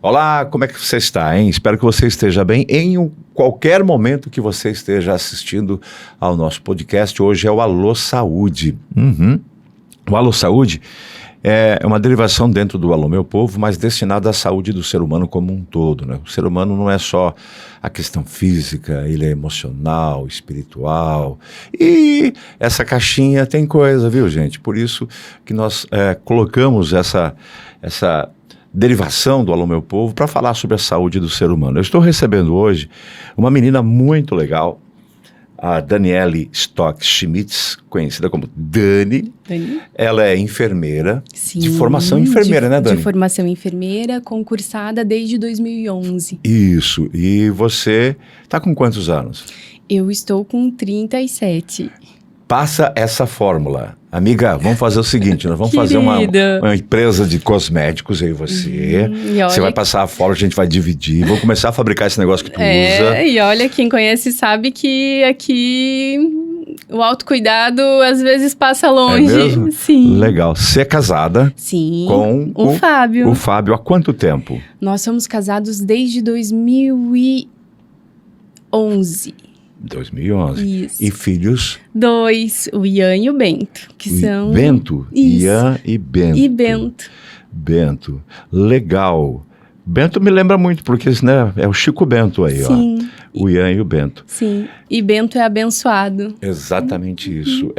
Olá, como é que você está, hein? Espero que você esteja bem em qualquer momento que você esteja assistindo ao nosso podcast. Hoje é o Alô Saúde. O Alô Saúde é uma derivação dentro do Alô Meu Povo, mas destinado à saúde do ser humano como um todo, né? O ser humano não é só a questão física, ele é emocional, espiritual. E essa caixinha tem coisa, viu, gente? Por isso que nós colocamos essa derivação do Alô Meu Povo para falar sobre a saúde do ser humano. Eu estou recebendo hoje uma menina muito legal, a Daniele Stock Schmitz, conhecida como Dani. Ela é enfermeira, sim, de formação enfermeira, né, Dani? De formação enfermeira, concursada desde 2011. Isso, e você está com quantos anos? Eu estou com 37. Passa essa fórmula. Amiga, vamos fazer o seguinte, nós vamos fazer uma empresa de cosméticos, eu e você. Você vai passar a fórmula, a gente vai dividir. Vou começar a fabricar esse negócio que tu usa. E olha, quem conhece sabe que aqui o autocuidado às vezes passa longe. É mesmo? Sim. Legal. Você é casada? Sim. Com o Fábio. O Fábio, há quanto tempo? Nós somos casados desde 2011. 2011. Isso. E filhos? 2, o Ian e o Bento, que são... Bento? Isso. Ian e Bento. E Bento. Bento. Legal. Bento me lembra muito, porque né, é o Chico Bento aí, sim. Ó. O Ian e o Bento. Sim. E Bento é abençoado. Exatamente isso.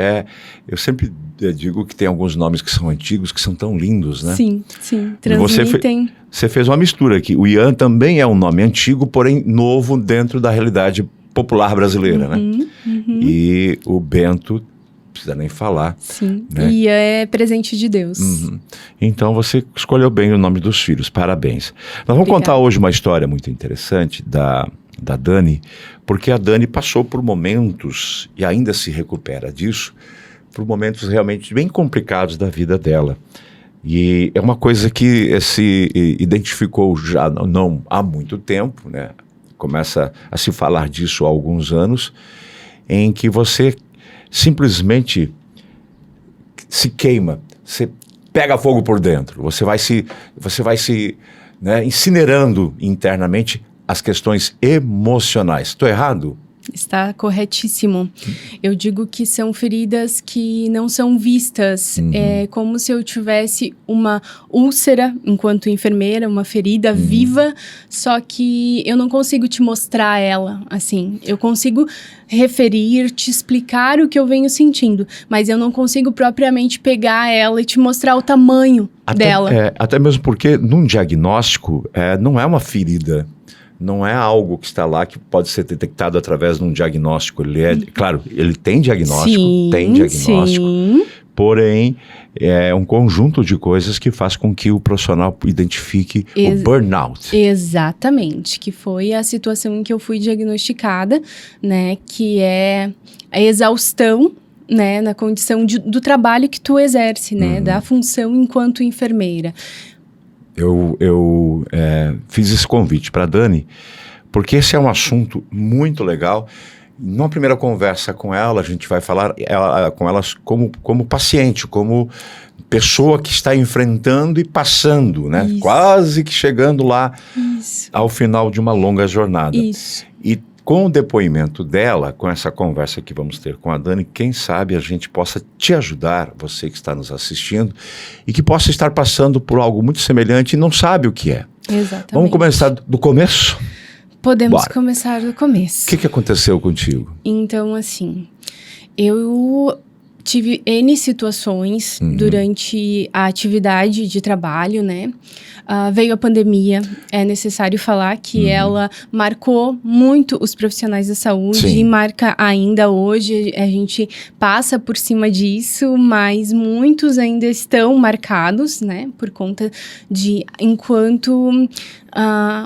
Eu sempre digo que tem alguns nomes que são antigos, que são tão lindos, né? Sim, sim. Transmitem. Você fez uma mistura aqui. O Ian também é um nome antigo, porém novo dentro da realidade popular brasileira, né? E o Bento, não precisa nem falar. Sim, né? E é presente de Deus. Então você escolheu bem o nome dos filhos, parabéns. Nós vamos contar hoje uma história muito interessante da Dani, porque a Dani passou por momentos, e ainda se recupera disso, por momentos realmente bem complicados da vida dela. E é uma coisa que se identificou já não há muito tempo, né? Começa a se falar disso há alguns anos, em que você simplesmente se queima, você pega fogo por dentro, você vai se né, incinerando internamente as questões emocionais. Estou errado? Está corretíssimo. Eu digo que são feridas que não são vistas. É como se eu tivesse uma úlcera enquanto enfermeira, uma ferida viva, só que eu não consigo te mostrar ela, assim. Eu consigo referir, te explicar o que eu venho sentindo, mas eu não consigo propriamente pegar ela e te mostrar o tamanho dela. Até mesmo porque num diagnóstico não é uma ferida. Não é algo que está lá que pode ser detectado através de um diagnóstico. Claro, ele tem diagnóstico, sim. Porém, é um conjunto de coisas que faz com que o profissional identifique o burnout. Exatamente, que foi a situação em que eu fui diagnosticada, né, que é a exaustão, né, na condição do trabalho que tu exerce, né, da função enquanto enfermeira. Eu fiz esse convite para a Dani, porque esse é um assunto muito legal. Numa primeira conversa com ela, a gente vai falar com ela como paciente, como pessoa que está enfrentando e passando, né? Isso. Quase que chegando lá Isso. ao final de uma longa jornada. Isso. E com o depoimento dela, com essa conversa que vamos ter com a Dani, quem sabe a gente possa te ajudar, você que está nos assistindo, e que possa estar passando por algo muito semelhante e não sabe o que é. Exatamente. Vamos começar do começo? Podemos começar do começo. O que aconteceu contigo? Então, assim, eu tive N situações durante a atividade de trabalho, né? Veio a pandemia, é necessário falar que ela marcou muito os profissionais da saúde. Sim. E marca ainda hoje, a gente passa por cima disso, mas muitos ainda estão marcados, né? Por conta de, enquanto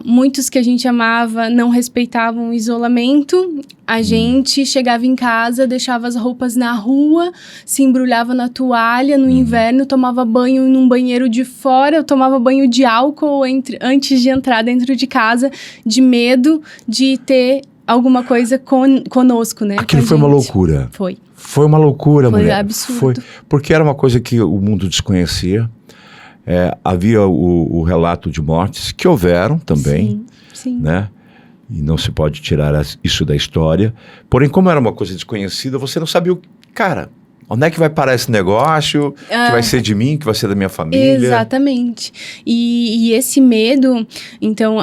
muitos que a gente amava não respeitavam o isolamento, a gente chegava em casa, deixava as roupas na rua, se embrulhava na toalha no inverno, tomava banho num banheiro de fora, eu tomava banho de álcool antes de entrar dentro de casa, de medo de ter alguma coisa conosco, né? Aquilo foi uma loucura. Foi uma loucura, mulher. Foi absurdo. Porque era uma coisa que o mundo desconhecia. havia o relato de mortes que houveram também, sim. né? E não se pode tirar isso da história. Porém, como era uma coisa desconhecida, você não sabia cara, onde é que vai parar esse negócio? Que vai ser de mim, que vai ser da minha família? Exatamente. E esse medo, então,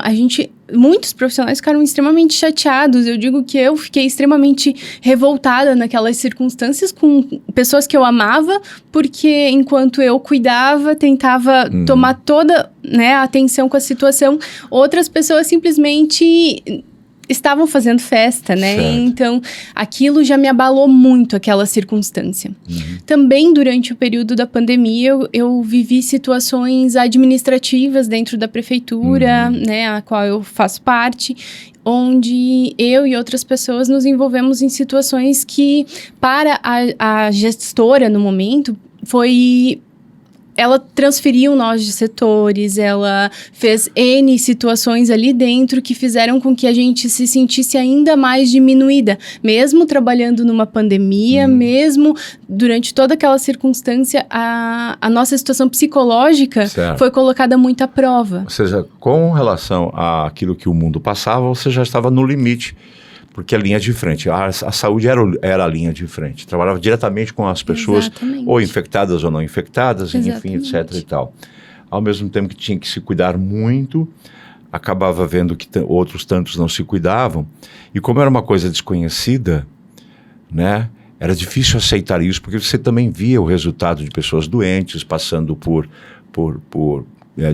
muitos profissionais ficaram extremamente chateados. Eu digo que eu fiquei extremamente revoltada naquelas circunstâncias com pessoas que eu amava, porque enquanto eu cuidava, tentava tomar toda, né, a atenção com a situação, outras pessoas simplesmente estavam fazendo festa, né? Certo. Então, aquilo já me abalou muito, aquela circunstância. Também, durante o período da pandemia, eu vivi situações administrativas dentro da prefeitura, né? A qual eu faço parte, onde eu e outras pessoas nos envolvemos em situações que, para a gestora, no momento, ela transferiu nós de setores, ela fez N situações ali dentro que fizeram com que a gente se sentisse ainda mais diminuída. Mesmo trabalhando numa pandemia, mesmo durante toda aquela circunstância, a nossa situação psicológica foi colocada muito à prova. Ou seja, com relação àquilo que o mundo passava, você já estava no limite. Porque a linha de frente, a saúde era a linha de frente. Trabalhava diretamente com as pessoas, ou infectadas ou não infectadas, enfim, etc. e tal. Ao mesmo tempo que tinha que se cuidar muito, acabava vendo que outros tantos não se cuidavam. E como era uma coisa desconhecida, né, era difícil aceitar isso, porque você também via o resultado de pessoas doentes, passando por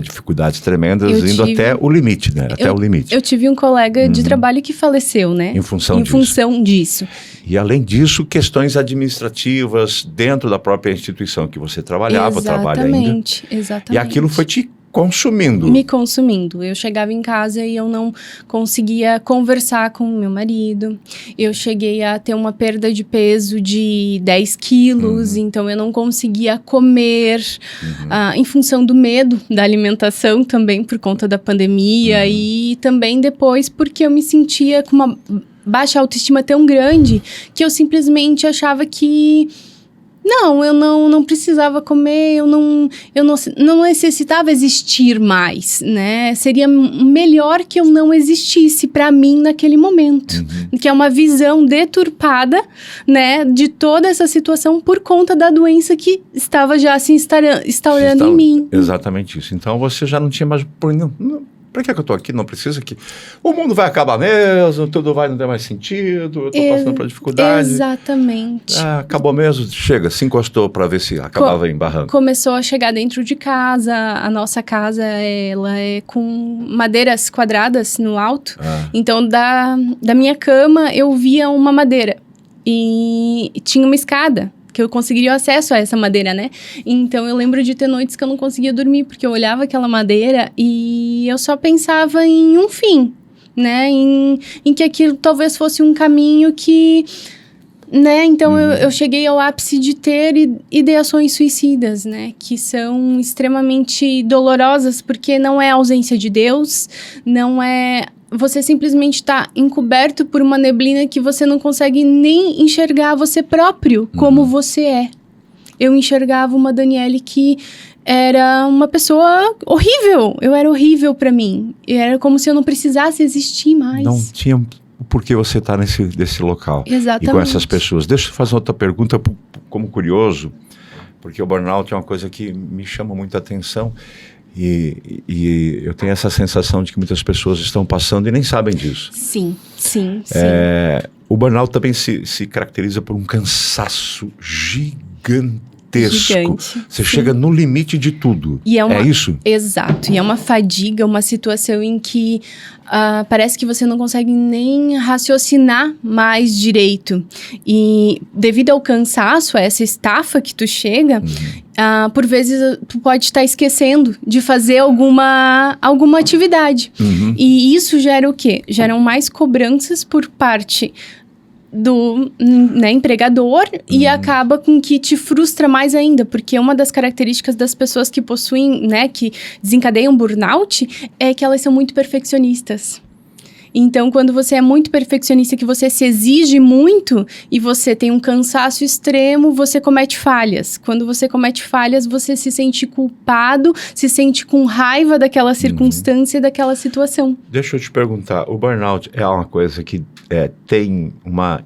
dificuldades tremendas, até o limite, né? Até o limite. Eu tive um colega de trabalho que faleceu, né? Em função disso. E além disso, questões administrativas dentro da própria instituição que você trabalhava, trabalha ainda. Exatamente. E aquilo foi te consumindo. Me consumindo. Eu chegava em casa e eu não conseguia conversar com o meu marido. Eu cheguei a ter uma perda de peso de 10 quilos, então eu não conseguia comer, em função do medo da alimentação também, por conta da pandemia, e também depois porque eu me sentia com uma baixa autoestima tão grande que eu simplesmente achava que eu não precisava comer, eu não necessitava existir mais, né? Seria melhor que eu não existisse para mim naquele momento. Que é uma visão deturpada, né, de toda essa situação por conta da doença que estava já se instaurando em mim. Exatamente isso. Então você já não tinha mais... Por que eu tô aqui? Não precisa que... O mundo vai acabar mesmo, tudo vai não ter mais sentido, eu tô passando por dificuldade. Exatamente. Acabou mesmo, chega, se encostou para ver se acabava em barranco. Começou a chegar dentro de casa, a nossa casa, ela é com madeiras quadradas no alto. Então, da minha cama, eu via uma madeira e tinha uma escada, que eu conseguiria acesso a essa madeira, né? Então, eu lembro de ter noites que eu não conseguia dormir, porque eu olhava aquela madeira e eu só pensava em um fim, né? Em que aquilo talvez fosse um caminho que... né? Então, eu cheguei ao ápice de ter ideações suicidas, né? Que são extremamente dolorosas, porque não é a ausência de Deus, não é... Você simplesmente está encoberto por uma neblina que você não consegue nem enxergar você próprio como você é. Eu enxergava uma Daniele que era uma pessoa horrível. Eu era horrível para mim. Era como se eu não precisasse existir mais. Não tinha por que você estar nesse local. Exatamente. E com essas pessoas. Deixa eu fazer outra pergunta como curioso, porque o burnout é uma coisa que me chama muita atenção. E eu tenho essa sensação de que muitas pessoas estão passando e nem sabem disso. Sim. O burnout também se caracteriza por um cansaço gigantesco. Você chega no limite de tudo. É isso? Exato. E é uma fadiga, uma situação em que parece que você não consegue nem raciocinar mais direito. E devido ao cansaço, a essa estafa que tu chega... por vezes, tu pode estar esquecendo de fazer alguma atividade. E isso gera o quê? Geram mais cobranças por parte do empregador e acaba com que te frustra mais ainda, porque uma das características das pessoas que possuem, né, que desencadeiam burnout, é que elas são muito perfeccionistas. Então, quando você é muito perfeccionista, que você se exige muito e você tem um cansaço extremo, você comete falhas. Quando você comete falhas, você se sente culpado, se sente com raiva daquela circunstância e daquela situação. Deixa eu te perguntar, o burnout é uma coisa que tem uma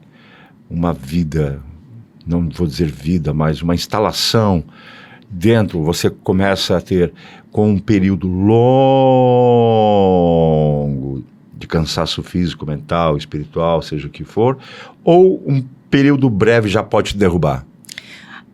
vida, não vou dizer vida, mas uma instalação dentro, você começa a ter com um período longo de cansaço físico, mental, espiritual, seja o que for, ou um período breve já pode te derrubar?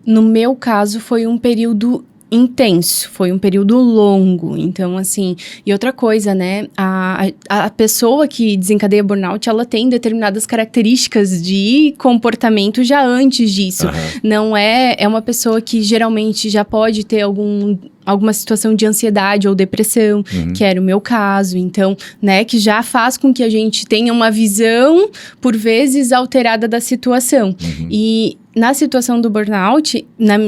No meu caso, foi um período intenso, foi um período longo. Então, assim, e outra coisa, né, a pessoa que desencadeia burnout, ela tem determinadas características de comportamento já antes disso. Não é uma pessoa que geralmente já pode ter alguma situação de ansiedade ou depressão, que era o meu caso. Então, né, que já faz com que a gente tenha uma visão, por vezes, alterada da situação. E na situação do burnout, na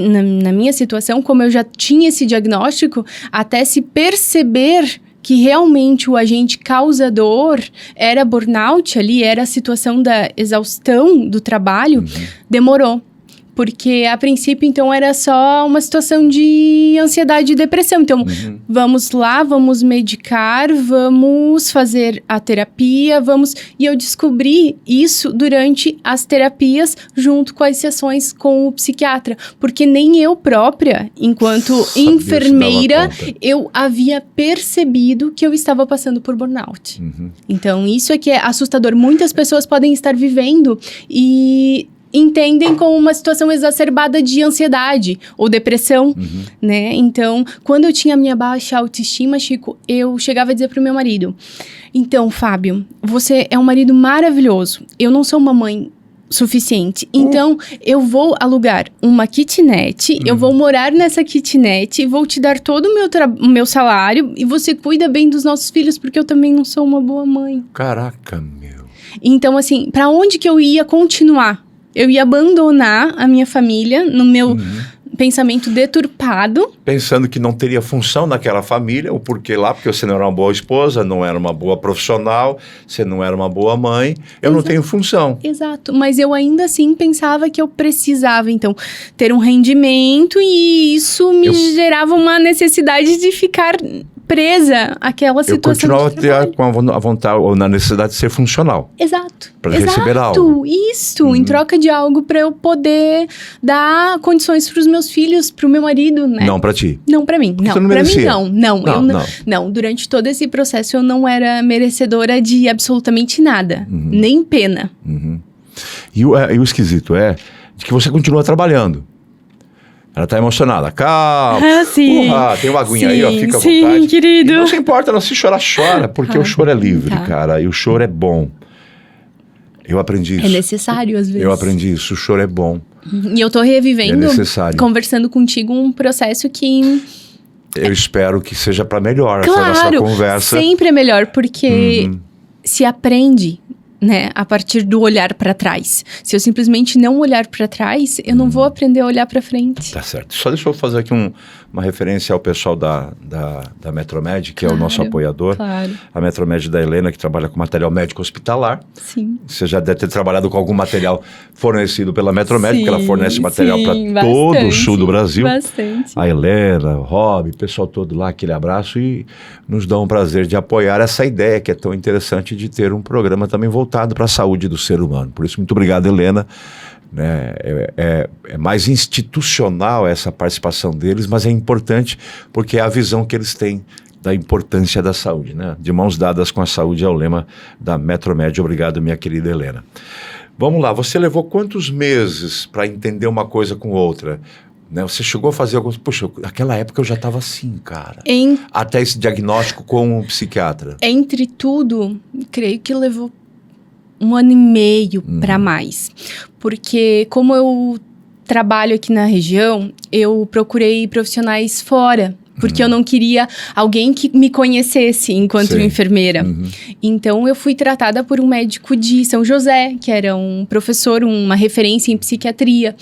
minha situação, como eu já tinha esse diagnóstico, até se perceber que realmente o agente causador era burnout ali, era a situação da exaustão do trabalho, demorou. Porque, a princípio, então, era só uma situação de ansiedade e depressão. Então, vamos lá, vamos medicar, vamos fazer a terapia, E eu descobri isso durante as terapias, junto com as sessões com o psiquiatra. Porque nem eu própria, enquanto enfermeira, eu havia percebido que eu estava passando por burnout. Então, isso é que é assustador. Muitas pessoas podem estar vivendo e entendem como uma situação exacerbada de ansiedade ou depressão, né? Então, quando eu tinha minha baixa autoestima, Chico, eu chegava a dizer pro meu marido, então, Fábio, você é um marido maravilhoso, eu não sou uma mãe suficiente, então eu vou alugar uma kitnet, eu vou morar nessa kitnet, vou te dar todo o meu salário e você cuida bem dos nossos filhos, porque eu também não sou uma boa mãe. Caraca, meu. Então, assim, pra onde que eu ia continuar? Eu ia abandonar a minha família no meu pensamento deturpado. Pensando que não teria função naquela família, o porquê lá, porque você não era uma boa esposa, não era uma boa profissional, você não era uma boa mãe, eu não tenho função. Exato, mas eu ainda assim pensava que eu precisava, então, ter um rendimento e isso me gerava uma necessidade de ficar presa àquela situação. Eu continuava com a vontade, ou na necessidade de ser funcional. Exato. Para receber algo. Isso, em troca de algo para eu poder dar condições para os meus filhos, para o meu marido, né? Não para ti. Não para mim. Não, para mim não. Não, durante todo esse processo eu não era merecedora de absolutamente nada, nem pena. E o esquisito é de que você continua trabalhando. Ela tá emocionada. Calma. Sim. Tem uma aguinha aí, ó. Fica à vontade. Sim, querido. E não se importa, não. Se chorar, chora. Porque o choro é livre, cara. E o choro é bom. Eu aprendi isso. É necessário, às vezes. Eu aprendi isso. O choro é bom. E eu tô revivendo, conversando contigo, um processo que... Eu espero que seja para melhor essa nossa conversa. Sempre é melhor, porque se aprende, né, a partir do olhar para trás. Se eu simplesmente não olhar para trás, eu não vou aprender a olhar para frente. Tá certo. Só deixa eu fazer aqui uma referência ao pessoal da Metromed, que é o nosso apoiador. Claro. A Metromed da Helena, que trabalha com material médico hospitalar. Sim. Você já deve ter trabalhado com algum material fornecido pela Metromed, porque ela fornece material para todo o sul do Brasil. Bastante. A Helena, o Rob, o pessoal todo lá, aquele abraço, e nos dá um prazer de apoiar essa ideia que é tão interessante de ter um programa também voltado para a saúde do ser humano. Por isso, muito obrigado, Helena. Né? É mais institucional essa participação deles, mas é importante porque é a visão que eles têm da importância da saúde, né? De mãos dadas com a saúde é o lema da Metromed. Obrigado, minha querida Helena. Vamos lá, você levou quantos meses para entender uma coisa com outra? Né? Você chegou a fazer alguns... Puxa, naquela época eu já estava assim, cara. Até esse diagnóstico com um psiquiatra. Entre tudo, creio que levou 1 ano e meio para mais. Porque como eu trabalho aqui na região, eu procurei profissionais fora. Porque eu não queria alguém que me conhecesse enquanto enfermeira. Então, eu fui tratada por um médico de São José, que era um professor, uma referência em psiquiatria.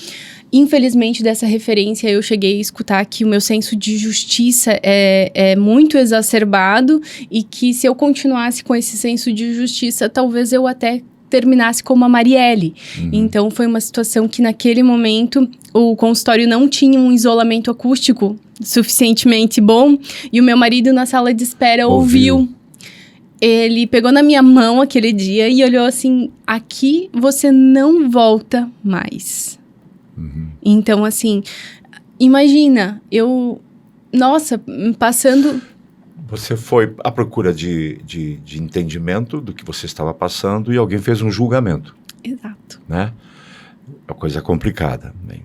infelizmente, dessa referência, eu cheguei a escutar que o meu senso de justiça é muito exacerbado e que se eu continuasse com esse senso de justiça, talvez eu até terminasse como a Marielle. Então, foi uma situação que, naquele momento, o consultório não tinha um isolamento acústico suficientemente bom e o meu marido, na sala de espera, ouviu. Ele pegou na minha mão aquele dia e olhou assim, aqui você não volta mais. Então, assim, imagina, nossa, passando... Você foi à procura de entendimento do que você estava passando e alguém fez um julgamento. Exato. Né? É uma coisa complicada. Né?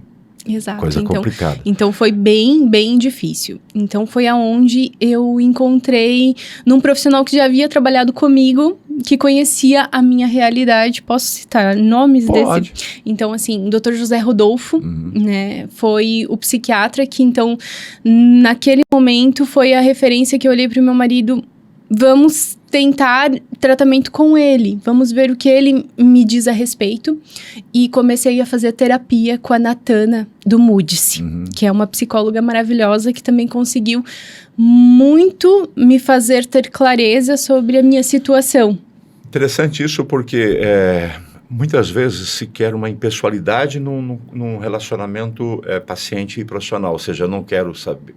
Exato. Coisa complicada. Então foi bem, bem difícil. Então foi aonde eu encontrei num profissional que já havia trabalhado comigo, que conhecia a minha realidade. Posso citar nomes Pode. desse? Então, assim, o Dr. José Rodolfo, né, foi o psiquiatra que, então, naquele momento, foi a referência que eu olhei para o meu marido. Vamos tentar tratamento com ele, vamos ver o que ele me diz a respeito. E comecei a fazer terapia com a Natana do Moody's, que é uma psicóloga maravilhosa que também conseguiu muito me fazer ter clareza sobre a minha situação. Interessante isso porque muitas vezes se quer uma impessoalidade num relacionamento paciente e profissional. Ou seja, eu não quero saber,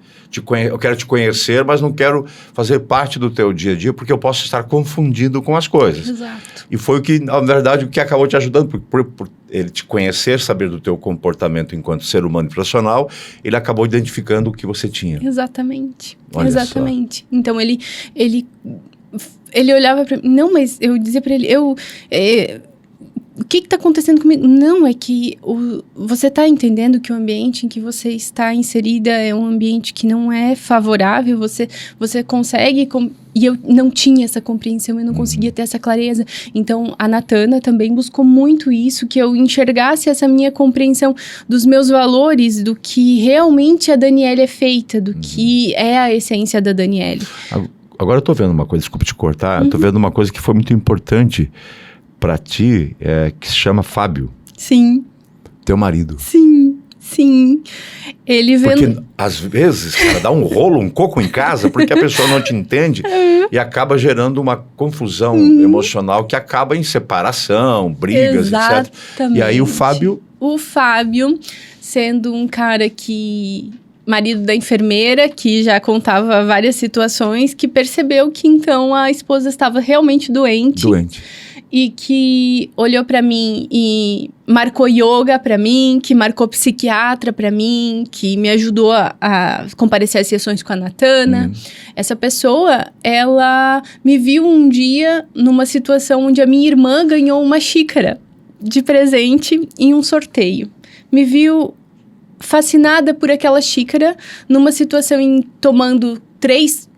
eu quero te conhecer, mas não quero fazer parte do teu dia a dia porque eu posso estar confundido com as coisas. Exato. E foi o que, na verdade, o que acabou te ajudando, por ele te conhecer, saber do teu comportamento enquanto ser humano e profissional, ele acabou identificando o que você tinha. Exatamente. Olha Exatamente. Só. Então, ele olhava para mim, não, mas eu dizia para ele, o que está acontecendo comigo? Não, é que você está entendendo que o ambiente em que você está inserida é um ambiente que não é favorável, você consegue... E eu não tinha essa compreensão, eu não conseguia ter essa clareza. Então, a Natana também buscou muito isso, que eu enxergasse essa minha compreensão dos meus valores, do que realmente a Daniele é feita, do que é a essência da Daniele. Agora eu estou vendo uma coisa, desculpa te cortar, eu estou vendo uma coisa que foi muito importante para ti, que se chama Fábio. Sim. Teu marido. Sim. Ele vendo... Porque, às vezes, cara, dá um rolo, um coco em casa, porque a pessoa não te entende e acaba gerando uma confusão emocional que acaba em separação, brigas, Exatamente. etc. E aí o Fábio... O Fábio, sendo um cara marido da enfermeira, que já contava várias situações, que percebeu que, então, a esposa estava realmente doente. E que olhou para mim e marcou yoga para mim, que marcou psiquiatra para mim, que me ajudou a comparecer às sessões com a Natana. Essa pessoa, ela me viu um dia numa situação onde a minha irmã ganhou uma xícara de presente em um sorteio. Me viu fascinada por aquela xícara, numa situação tomando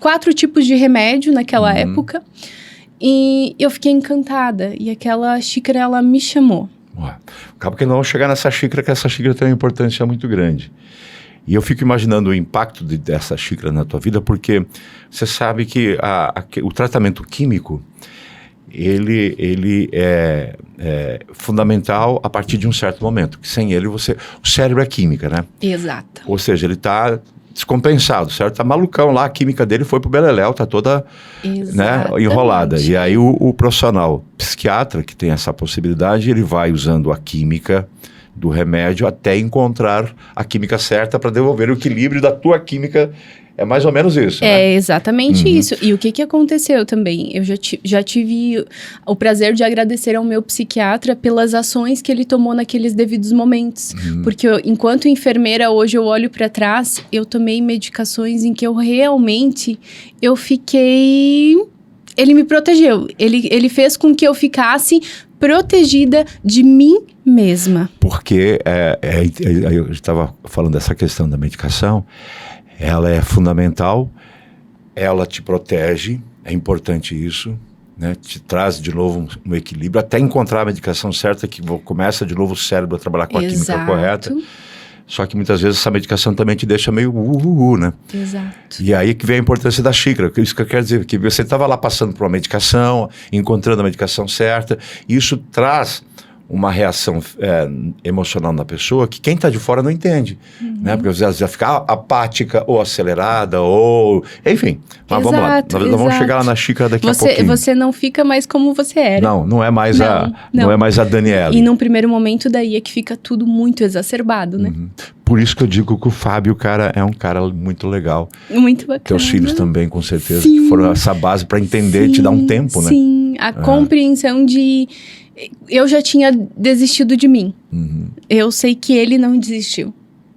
4 tipos de remédio naquela época. E eu fiquei encantada. E aquela xícara, ela me chamou. Acaba que não vamos chegar nessa xícara, que essa xícara tem uma importância muito grande. E eu fico imaginando o impacto dessa xícara na tua vida, porque você sabe que o tratamento químico, ele é fundamental a partir de um certo momento. Que sem ele, o cérebro é química, né? Exato. Ou seja, ele está descompensado, certo? Tá malucão lá, a química dele foi pro beleléu, tá toda, né, enrolada. E aí o profissional psiquiatra, que tem essa possibilidade, ele vai usando a química do remédio até encontrar a química certa para devolver o equilíbrio da tua química. É mais ou menos isso, né? É exatamente isso. E o que aconteceu também? Eu já tive o prazer de agradecer ao meu psiquiatra pelas ações que ele tomou naqueles devidos momentos. Porque enquanto enfermeira, hoje eu olho para trás, eu tomei medicações em que eu fiquei... Ele me protegeu. Ele fez com que eu ficasse protegida de mim mesma. Porque eu estava falando dessa questão da medicação. Ela é fundamental, ela te protege, é importante isso, né? Te traz de novo um equilíbrio, até encontrar a medicação certa, que começa de novo o cérebro a trabalhar com a química correta. Só que muitas vezes essa medicação também te deixa meio né? Exato. E aí que vem a importância da xícara, isso que eu quero dizer, que você estava lá passando por uma medicação, encontrando a medicação certa, e isso traz uma reação emocional na pessoa que quem está de fora não entende, né? Porque às vezes já fica apática ou acelerada ou... Enfim, mas vamos lá. Nós vamos chegar lá na xícara daqui a pouquinho. Você não fica mais como você era. Não é mais não é mais a Daniela. E num primeiro momento daí é que fica tudo muito exacerbado, né? Por isso que eu digo que o Fábio, cara, é um cara muito legal. Muito bacana. Teus filhos também, com certeza, Sim. que foram essa base para entender, te dar um tempo, né? Sim, a compreensão de... Eu já tinha desistido de mim. Eu sei que ele não desistiu.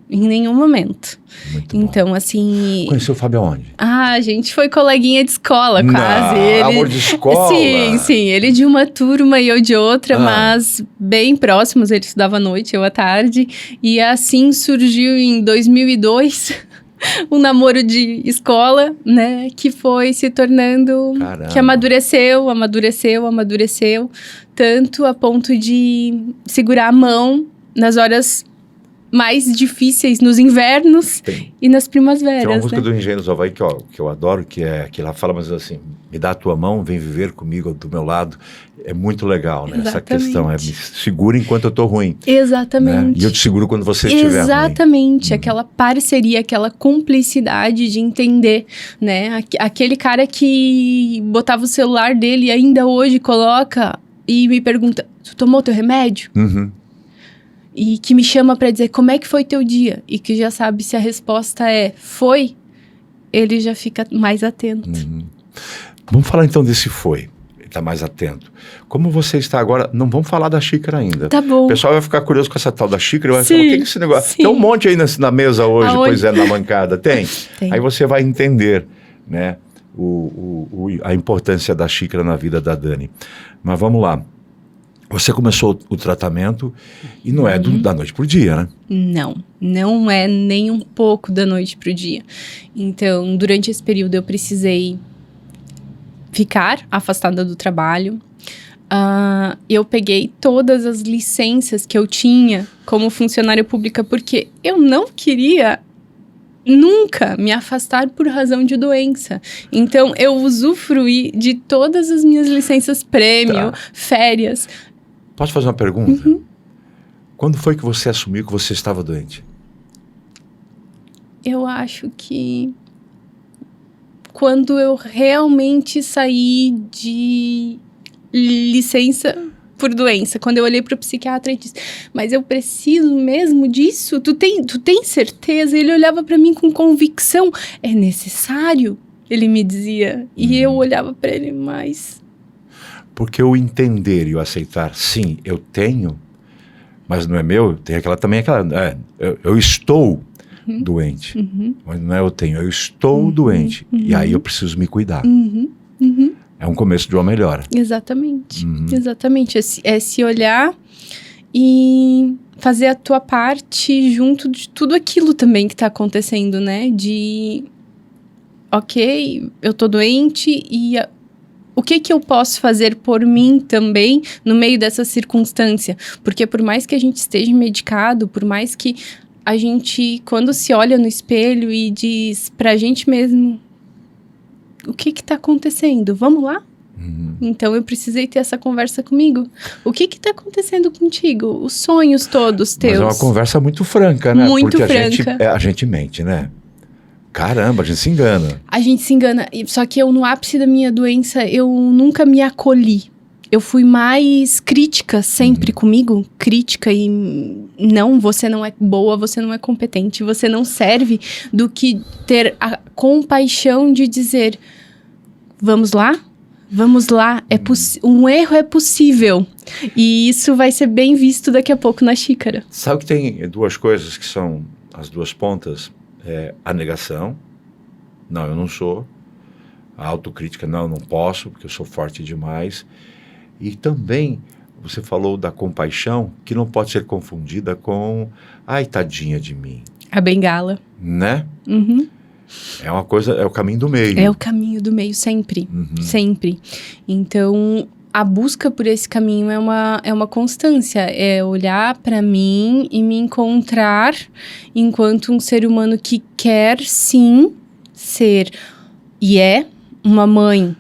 Em nenhum momento. Muito então, bom. Assim... Conheceu o Fábio aonde? A gente foi coleguinha de escola, quase. Ele... Amor de escola? Sim. Ele de uma turma e eu de outra, mas bem próximos. Ele estudava à noite, eu à tarde. E assim surgiu em 2002... um namoro de escola, né? Que foi se tornando... Caramba. Que amadureceu. Tanto a ponto de segurar a mão nas horas mais difíceis, nos invernos e nas primaveras. Tem uma música do Engenheiros do Havaí que eu adoro, que ela fala mais assim, me dá a tua mão, vem viver comigo do meu lado. É muito legal, né? Exatamente. Essa questão, me segura enquanto eu tô ruim. Exatamente. Né? E eu te seguro quando você estiver ruim. Exatamente. Aquela parceria, aquela cumplicidade de entender, né? Aquele cara que botava o celular dele e ainda hoje coloca e me pergunta, tu tomou teu remédio? E que me chama pra dizer, como é que foi teu dia? E que já sabe se a resposta é, foi, ele já fica mais atento. Vamos falar então desse foi. Ele tá mais atento. Como você está agora, não vamos falar da xícara ainda. Tá bom. O pessoal vai ficar curioso com essa tal da xícara, vai falar, o que é esse negócio? Sim. Tem um monte aí na mesa hoje, pois é, na bancada. Tem? Aí você vai entender, né, a importância da xícara na vida da Dani. Mas vamos lá. Você começou o tratamento e não é da noite pro dia, né? Não é nem um pouco da noite pro dia. Então, durante esse período eu precisei ficar afastada do trabalho. Eu peguei todas as licenças que eu tinha como funcionária pública, porque eu não queria nunca me afastar por razão de doença. Então, eu usufruí de todas as minhas licenças prêmio, férias. Posso fazer uma pergunta? Quando foi que você assumiu que você estava doente? Eu acho que quando eu realmente saí de licença por doença. Quando eu olhei para o psiquiatra e disse, mas eu preciso mesmo disso? Tu tem certeza? Ele olhava para mim com convicção. É necessário? Ele me dizia. E eu olhava para ele, mas... Porque o entender e o aceitar, sim, eu tenho, mas não é meu, tem eu estou doente. Mas não é eu tenho, eu estou doente. E aí eu preciso me cuidar. É um começo de uma melhora. Exatamente. Exatamente. É se olhar e fazer a tua parte junto de tudo aquilo também que está acontecendo, né? De, ok, eu tô doente e... O que eu posso fazer por mim também no meio dessa circunstância? Porque por mais que a gente esteja medicado, por mais que a gente, quando se olha no espelho e diz pra gente mesmo, o que tá acontecendo? Vamos lá? Então eu precisei ter essa conversa comigo. O que tá acontecendo contigo? Os sonhos todos teus. Mas é uma conversa muito franca, né? Muito Porque franca. A gente mente, né? Caramba, a gente se engana. A gente se engana. Só que eu, no ápice da minha doença, eu nunca me acolhi. Eu fui mais crítica sempre comigo. Crítica e... Não, você não é boa, você não é competente, você não serve. Do que ter a compaixão de dizer... Vamos lá? Vamos lá. Um erro é possível. E isso vai ser bem visto daqui a pouco na xícara. Sabe que tem duas coisas que são as duas pontas? A negação, não, eu não sou. A autocrítica, não, eu não posso, porque eu sou forte demais. E também, você falou da compaixão, que não pode ser confundida com, ai, tadinha de mim. A bengala. Né? É uma coisa, é o caminho do meio. É o caminho do meio, sempre. Sempre. Então... A busca por esse caminho é uma constância, é olhar para mim e me encontrar enquanto um ser humano que quer, sim, ser e é uma mãe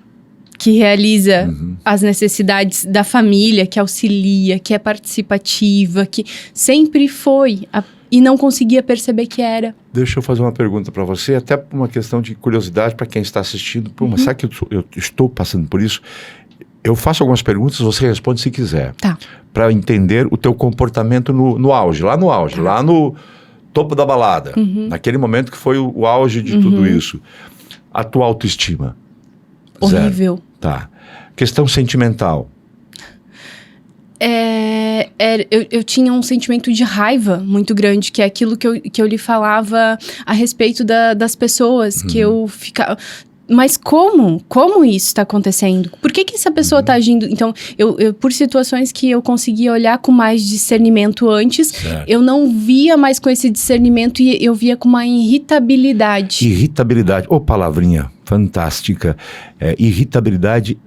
que realiza as necessidades da família, que auxilia, que é participativa, que sempre foi e não conseguia perceber que era. Deixa eu fazer uma pergunta para você, até por uma questão de curiosidade para quem está assistindo. Pô, mas sabe que eu estou passando por isso? Eu faço algumas perguntas, você responde se quiser. Tá. Para entender o teu comportamento no auge, lá no auge, lá no topo da balada. Naquele momento que foi o auge de tudo isso. A tua autoestima? Horrível. Zero. Tá. Questão sentimental. Eu tinha um sentimento de raiva muito grande, que é aquilo que eu lhe falava a respeito das pessoas, que eu ficava... Mas como? Como isso está acontecendo? Por que essa pessoa está agindo? Então, eu por situações que eu conseguia olhar com mais discernimento antes, eu não via mais com esse discernimento e eu via com uma irritabilidade. Irritabilidade. Ô, palavrinha fantástica. Irritabilidade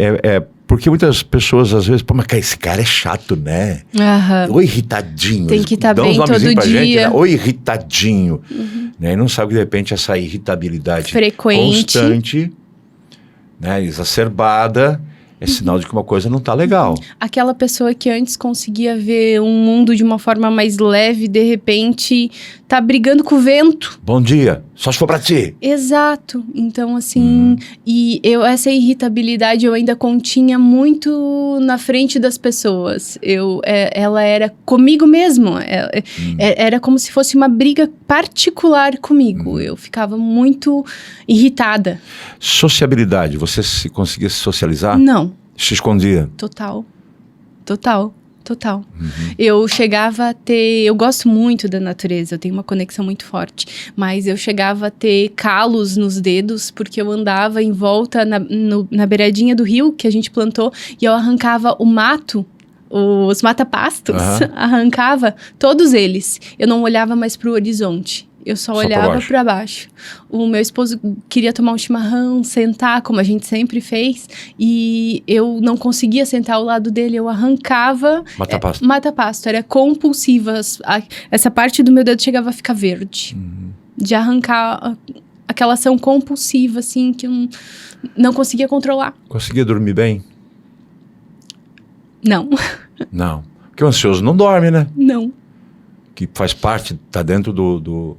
porque muitas pessoas, às vezes, pô, mas esse cara é chato, né? Ou irritadinho. Tem que estar bem todo dia. Gente, né? Ou irritadinho. Né? E não sabe que, de repente, essa irritabilidade frequente, constante, né? Exacerbada, é sinal de que uma coisa não está legal. Aquela pessoa que antes conseguia ver um mundo de uma forma mais leve, de repente tá brigando com o vento. Bom dia, só se for pra ti. Exato. Então, assim, essa irritabilidade eu ainda continha muito na frente das pessoas. Ela era comigo mesmo. Era como se fosse uma briga particular comigo. Eu ficava muito irritada. Sociabilidade, você conseguia se socializar? Não. Se escondia? Total. Eu chegava a ter... Eu gosto muito da natureza, eu tenho uma conexão muito forte. Mas eu chegava a ter calos nos dedos, porque eu andava em volta na beiradinha do rio que a gente plantou, e eu arrancava o mato, os mata-pastos, arrancava todos eles. Eu não olhava mais pro horizonte. Eu só olhava para baixo. O meu esposo queria tomar um chimarrão, sentar, como a gente sempre fez. E eu não conseguia sentar ao lado dele. Eu arrancava... Mata-pasto. Mata-pasto. Era compulsiva. Essa parte do meu dedo chegava a ficar verde. De arrancar aquela ação compulsiva, assim, que eu não conseguia controlar. Conseguia dormir bem? Não. Não. Porque o ansioso não dorme, né? Não. Que faz parte, tá dentro do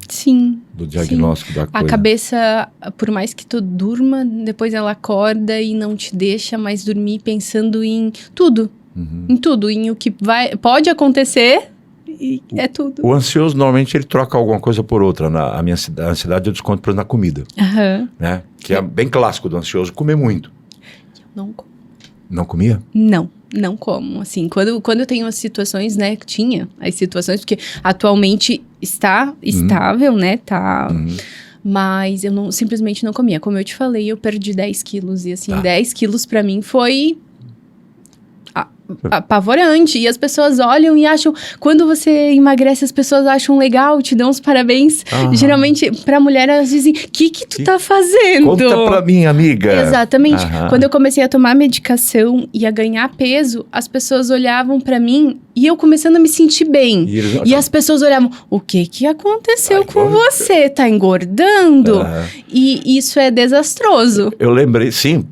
diagnóstico da coisa. A cabeça, por mais que tu durma, depois ela acorda e não te deixa mais dormir pensando em tudo. Em tudo, em o que pode acontecer e é tudo. O ansioso, normalmente, ele troca alguma coisa por outra. A minha ansiedade eu desconto na comida. Né? Que é bem clássico do ansioso, comer muito. Eu não como. Não comia? Não como, assim, quando eu tenho as situações, né, tinha as situações, porque atualmente está estável, né, tá, mas eu simplesmente não comia. Como eu te falei, eu perdi 10 quilos, e assim, 10 quilos pra mim foi apavorante, e as pessoas olham e acham, quando você emagrece, as pessoas acham legal, te dão os parabéns. Geralmente, pra mulher, elas dizem, que tu tá fazendo? Conta pra mim, amiga. Exatamente. Quando eu comecei a tomar medicação e a ganhar peso, as pessoas olhavam pra mim e eu começando a me sentir bem. E as pessoas olhavam, o que aconteceu com você? Tá engordando? E isso é desastroso. Eu lembrei, sim,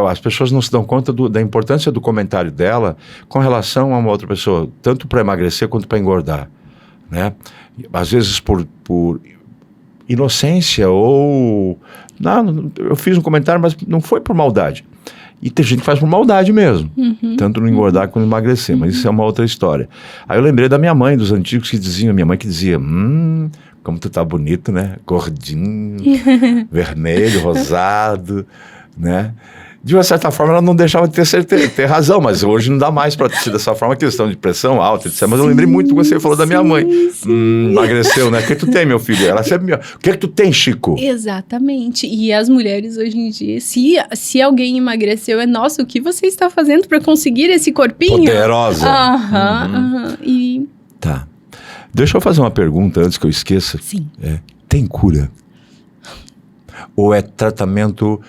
as pessoas não se dão conta da importância do comentário dela com relação a uma outra pessoa, tanto para emagrecer quanto para engordar, né? Às vezes por inocência ou... Não, eu fiz um comentário, mas não foi por maldade. E tem gente que faz por maldade mesmo, tanto no engordar quanto no emagrecer, mas isso é uma outra história. Aí eu lembrei da minha mãe, dos antigos que diziam, minha mãe que dizia, como tu tá bonito, né? Gordinho, vermelho, rosado, né? De uma certa forma, ela não deixava de ter razão, mas hoje não dá mais para ser dessa forma, questão de pressão alta, etc. Mas eu lembrei muito do que você falou da minha mãe. Emagreceu, né? O que tu tem, meu filho? Ela sempre... O que tu tem, Chico? Exatamente. E as mulheres hoje em dia, se alguém emagreceu, nossa, o que você está fazendo para conseguir esse corpinho? Poderosa. E... Tá. Deixa eu fazer uma pergunta antes que eu esqueça. Sim. Tem cura? Ou é tratamento...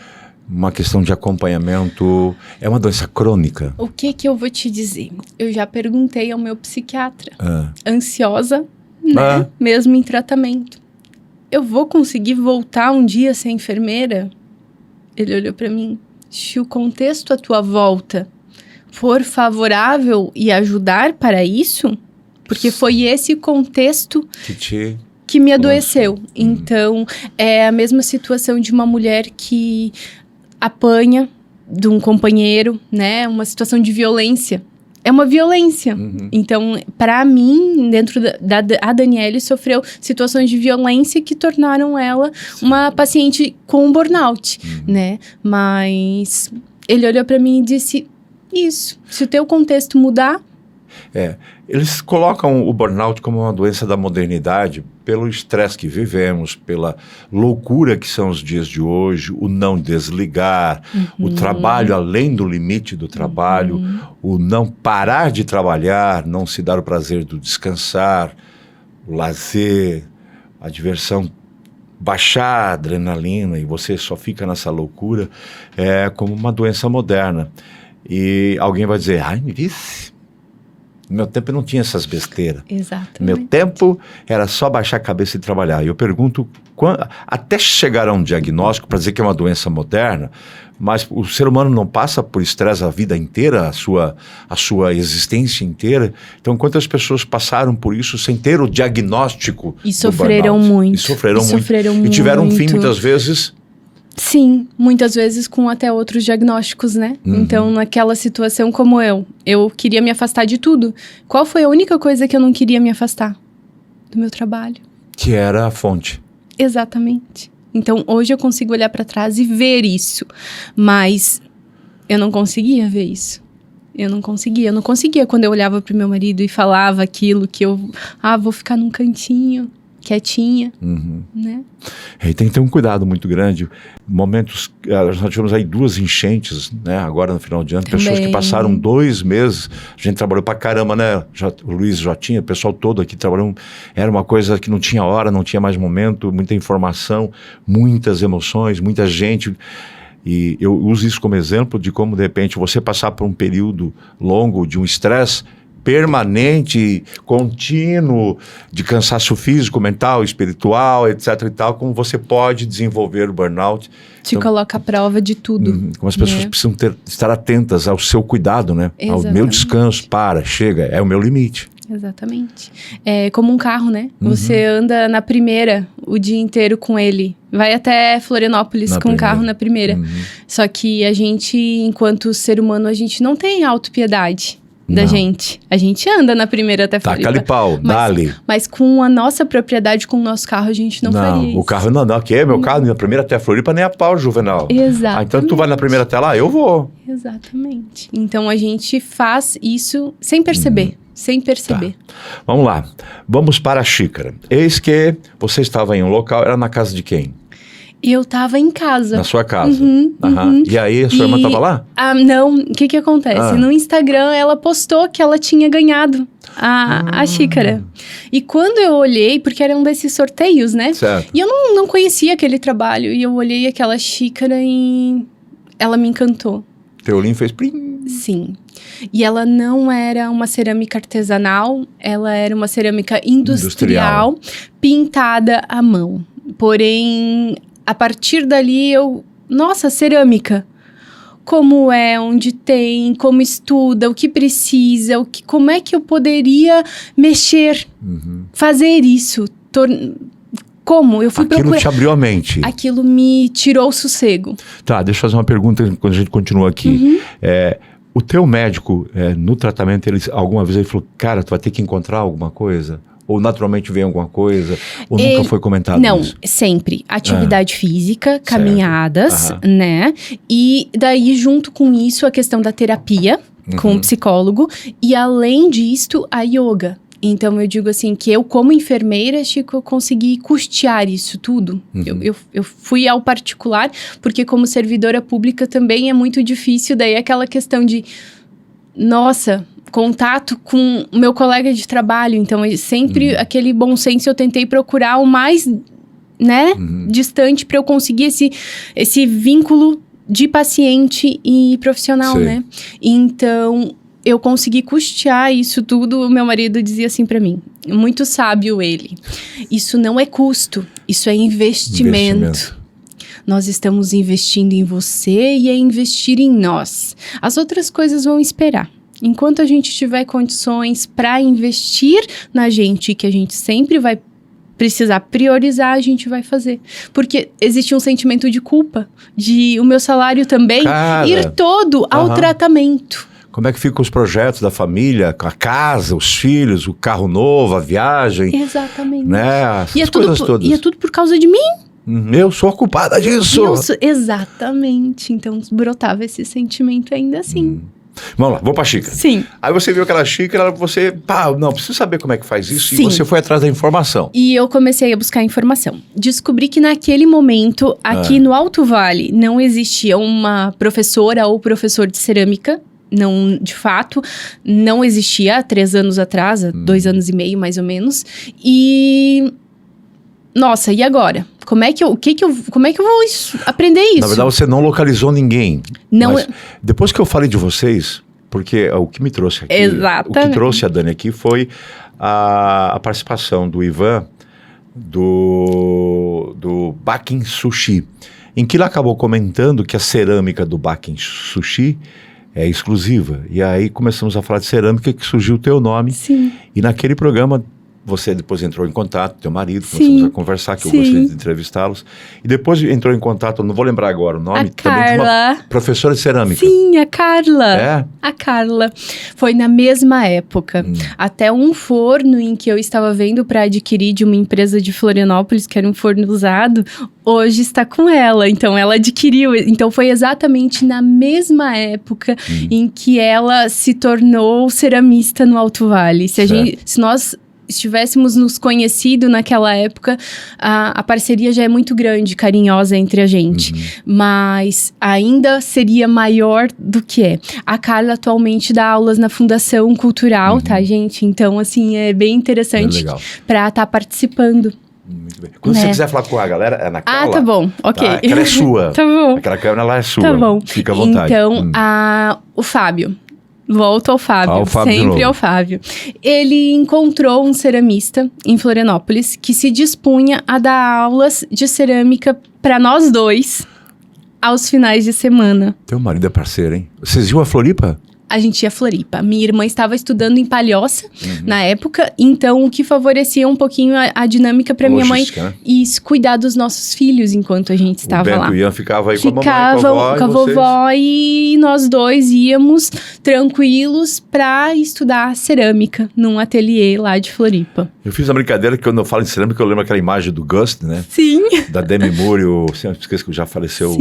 Uma questão de acompanhamento, é uma doença crônica? O que eu vou te dizer? Eu já perguntei ao meu psiquiatra, ansiosa, né? Mesmo em tratamento. Eu vou conseguir voltar um dia a ser enfermeira? Ele olhou pra mim, se o contexto à tua volta for favorável e ajudar para isso, porque foi esse contexto que me adoeceu. Então, é a mesma situação de uma mulher que apanha de um companheiro, né? Uma situação de violência. É uma violência. Então, para mim, a Daniele sofreu situações de violência que tornaram ela uma paciente com burnout, né? Mas ele olhou para mim e disse, isso, se o teu contexto mudar... Eles colocam o burnout como uma doença da modernidade pelo estresse que vivemos, pela loucura que são os dias de hoje, o não desligar, o trabalho além do limite do trabalho, o não parar de trabalhar, não se dar o prazer do descansar, o lazer, a diversão, baixar a adrenalina e você só fica nessa loucura, é como uma doença moderna. E alguém vai dizer, ai, me disse... No meu tempo eu não tinha essas besteiras. Exatamente. No meu tempo era só baixar a cabeça e trabalhar. E eu pergunto, até chegar a um diagnóstico para dizer que é uma doença moderna, mas o ser humano não passa por estresse a vida inteira, a sua existência inteira. Então, quantas pessoas passaram por isso sem ter o diagnóstico e sofreram muito. E sofreram muito. E tiveram um fim, muitas vezes... Sim, muitas vezes com até outros diagnósticos, né? Então, naquela situação como eu queria me afastar de tudo. Qual foi a única coisa que eu não queria me afastar? Do meu trabalho. Que era a fonte. Exatamente. Então, hoje eu consigo olhar para trás e ver isso. Mas eu não conseguia ver isso. Eu não conseguia quando eu olhava pro meu marido e falava aquilo que eu... vou ficar num cantinho... quietinha, né? E tem que ter um cuidado muito grande. Momentos, nós tivemos aí 2 enchentes, né? Agora no final de ano, também. Pessoas que passaram 2 meses, a gente trabalhou pra caramba, né? O Luiz já tinha, o pessoal todo aqui trabalhou, era uma coisa que não tinha hora, não tinha mais momento, muita informação, muitas emoções, muita gente. E eu uso isso como exemplo de como, de repente, você passar por um período longo de um estresse permanente, contínuo, de cansaço físico, mental, espiritual, etc e tal, como você pode desenvolver o burnout. Te coloca à prova de tudo. Como as pessoas precisam estar atentas ao seu cuidado, né? Exatamente. Ao meu descanso, chega, é o meu limite. Exatamente. É como um carro, né? Você anda na primeira o dia inteiro com ele. Vai até Florianópolis com o carro na primeira. Só que a gente, enquanto ser humano, a gente não tem autopiedade. Da gente. A gente anda na primeira até Floripa. Taca-lhe pau, dá-lhe. Mas com a nossa propriedade, com o nosso carro, a gente não faria isso. O carro não, que meu carro, na primeira até Floripa, nem a pau, Juvenal. Exatamente. Então tu vai na primeira até lá, eu vou. Exatamente. Então a gente faz isso sem perceber. Sem perceber. Tá. Vamos lá. Vamos para a xícara. Eis que você estava em um local, era na casa de quem? Eu tava em casa. Na sua casa? E aí, a sua irmã tava lá? Não, o que acontece? No Instagram, ela postou que ela tinha ganhado a xícara. E quando eu olhei, porque era um desses sorteios, né? Certo. E eu não conhecia aquele trabalho. E eu olhei aquela xícara e ela me encantou. Teu olhinho fez plim. Sim. E ela não era uma cerâmica artesanal, ela era uma cerâmica industrial. Pintada à mão. Porém... A partir dali, nossa, cerâmica. Como é, onde tem, como estuda, o que precisa, como é que eu poderia mexer, fazer isso. Como? Eu fui procurar. Aquilo te abriu a mente. Aquilo me tirou o sossego. Tá, deixa eu fazer uma pergunta quando a gente continua aqui. O teu médico, no tratamento, alguma vez ele falou, cara, tu vai ter que encontrar alguma coisa? Ou naturalmente vem alguma coisa? Ou nunca foi comentado isso? Não, sempre. Atividade física, caminhadas, né? E daí, junto com isso, a questão da terapia com o psicólogo. E além disto, a yoga. Então, eu digo assim, que eu como enfermeira, Chico, eu consegui custear isso tudo. Eu fui ao particular, porque como servidora pública também é muito difícil. Daí, aquela questão de, nossa... contato com o meu colega de trabalho, então sempre aquele bom senso eu tentei procurar o mais, né, distante para eu conseguir esse vínculo de paciente e profissional, né? Então, eu consegui custear isso tudo. O meu marido dizia assim para mim, muito sábio ele, isso não é custo, isso é investimento. nós estamos investindo em você e é investir em nós. As outras coisas vão esperar. Enquanto a gente tiver condições para investir na gente, que a gente sempre vai precisar priorizar, a gente vai fazer. Porque existe um sentimento de culpa, de o meu salário também ir todo ao tratamento. Como é que ficam os projetos da família, a casa, os filhos, o carro novo, a viagem? Exatamente. Né? As coisas todas. E é tudo por causa de mim. Eu sou a culpada disso. Exatamente. Então brotava esse sentimento ainda assim. Vamos lá, vamos pra xícara. Sim. Aí você viu aquela xícara, você, não, preciso saber como é que faz isso. Sim. E você foi atrás da informação. E eu comecei a buscar informação. Descobri que naquele momento, aqui no Alto Vale, não existia uma professora ou professor de cerâmica. Não, de fato, não existia há 3 anos atrás, há 2 anos e meio, mais ou menos. E... Nossa, e agora? Como é que eu vou aprender isso? Na verdade, você não localizou ninguém. Não. Mas depois que eu falei de vocês, porque o que me trouxe aqui, Exatamente. o que trouxe a Dani aqui foi a participação do Ivan do Bakin Sushi, em que ele acabou comentando que a cerâmica do Bakin Sushi é exclusiva. E aí começamos a falar de cerâmica, que surgiu o teu nome. Sim. E naquele programa você depois entrou em contato, teu marido, começamos a conversar, que eu gostei de entrevistá-los. E depois entrou em contato, não vou lembrar agora o nome, também de uma professora de cerâmica. Sim, a Carla. É? A Carla. Foi na mesma época. Até um forno em que eu estava vendo para adquirir de uma empresa de Florianópolis, que era um forno usado, hoje está com ela. Então, ela adquiriu. Então, foi exatamente na mesma época em que ela se tornou ceramista no Alto Vale. Se nós estivéssemos nos conhecido naquela época, a parceria já é muito grande, carinhosa entre a gente. Mas ainda seria maior do que é. A Carla atualmente dá aulas na Fundação Cultural, tá, gente? Então, assim, é bem interessante para estar participando. Muito bem. Quando você quiser falar com a galera, é naquela. Tá bom, ok. Tá? Aquela é sua. Tá bom. Aquela câmera lá é sua. Tá bom. Fica à vontade. Então, o Fábio. Volto ao Fábio, sempre ao Fábio. Ele encontrou um ceramista em Florianópolis que se dispunha a dar aulas de cerâmica para nós dois aos finais de semana. Teu marido é parceiro, hein? Vocês iam a Floripa? A gente ia a Floripa. Minha irmã estava estudando em Palhoça na época, então o que favorecia um pouquinho a dinâmica para minha mãe cuidar dos nossos filhos enquanto a gente estava lá. O Bento e Ian ficava aí com a mamãe, com a vovó e nós dois íamos tranquilos para estudar cerâmica num ateliê lá de Floripa. Eu fiz a brincadeira que quando eu falo em cerâmica eu lembro aquela imagem do Gust, né? Sim. Da Demi Moore, esqueci que já faleceu.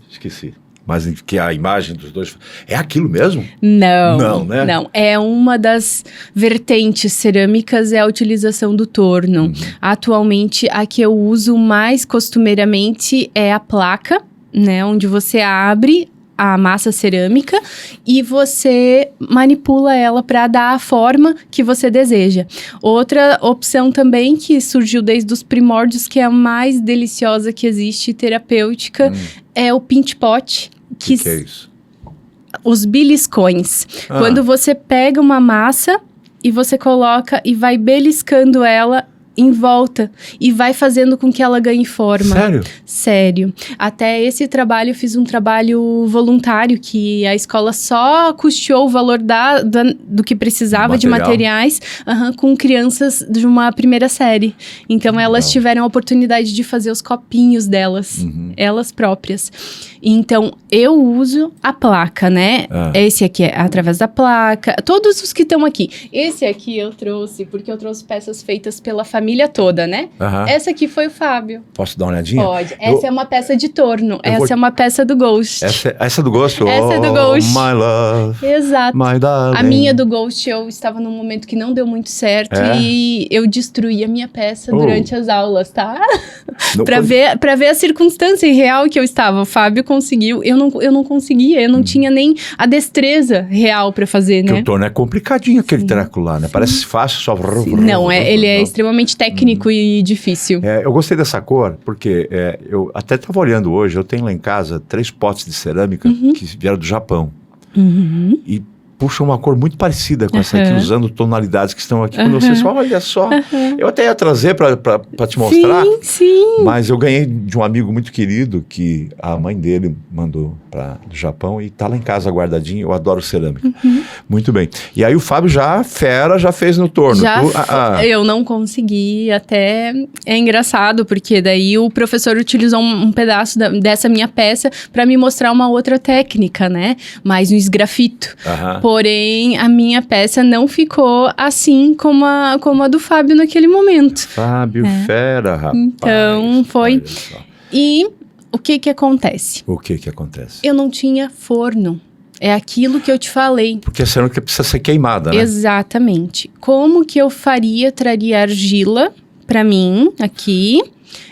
Esqueci. Mas que a imagem dos dois... É aquilo mesmo? Não. Não, né? Não. É uma das vertentes cerâmicas, é a utilização do torno. Atualmente, a que eu uso mais costumeiramente é a placa, né? Onde você abre a massa cerâmica e você manipula ela para dar a forma que você deseja. Outra opção também que surgiu desde os primórdios, que é a mais deliciosa que existe, terapêutica, é o pinch pot. Que é isso? Os beliscões. Quando você pega uma massa e você coloca e vai beliscando ela em volta e vai fazendo com que ela ganhe forma. Sério? Sério. Até esse trabalho, eu fiz um trabalho voluntário que a escola só custeou o valor do que precisava de materiais com crianças de uma primeira série. Então, elas tiveram a oportunidade de fazer os copinhos delas, elas próprias. Então, eu uso a placa, né? Esse aqui é através da placa. Todos os que estão aqui. Esse aqui eu trouxe, porque eu trouxe peças feitas pela família toda, né? Essa aqui foi o Fábio. Posso dar uma olhadinha? Pode. Essa é uma peça de torno. Essa é uma peça do Ghost. Essa é do Ghost? Essa é do Ghost. My love. Exato. My darling. A minha do Ghost, eu estava num momento que não deu muito certo e eu destruí a minha peça durante as aulas, tá? Pra ver a circunstância real que eu estava. O Fábio conseguiu. Eu não conseguia. Eu não tinha nem a destreza real pra fazer, né? Porque o torno é complicadinho aquele treco lá, né? Parece fácil, só... Não, ele é extremamente técnico e difícil. Eu gostei dessa cor, porque eu até estava olhando hoje, eu tenho lá em casa 3 potes de cerâmica que vieram do Japão. E puxa uma cor muito parecida com essa aqui, usando tonalidades que estão aqui. Quando você fala, olha só, eu até ia trazer para te mostrar. Sim, sim. Mas eu ganhei de um amigo muito querido que a mãe dele mandou do Japão e tá lá em casa guardadinho. Eu adoro cerâmica. Muito bem. E aí o Fábio já fez no torno. Eu não consegui, até é engraçado, porque daí o professor utilizou um pedaço dessa minha peça para me mostrar uma outra técnica, né? Mais um esgrafito. Porém, a minha peça não ficou assim como a do Fábio naquele momento. Fábio fera, rapaz. Então, foi... E o que acontece? O que acontece? Eu não tinha forno. É aquilo que eu te falei. Porque a cerâmica precisa ser queimada, né? Exatamente. Como que eu traria argila para mim, aqui,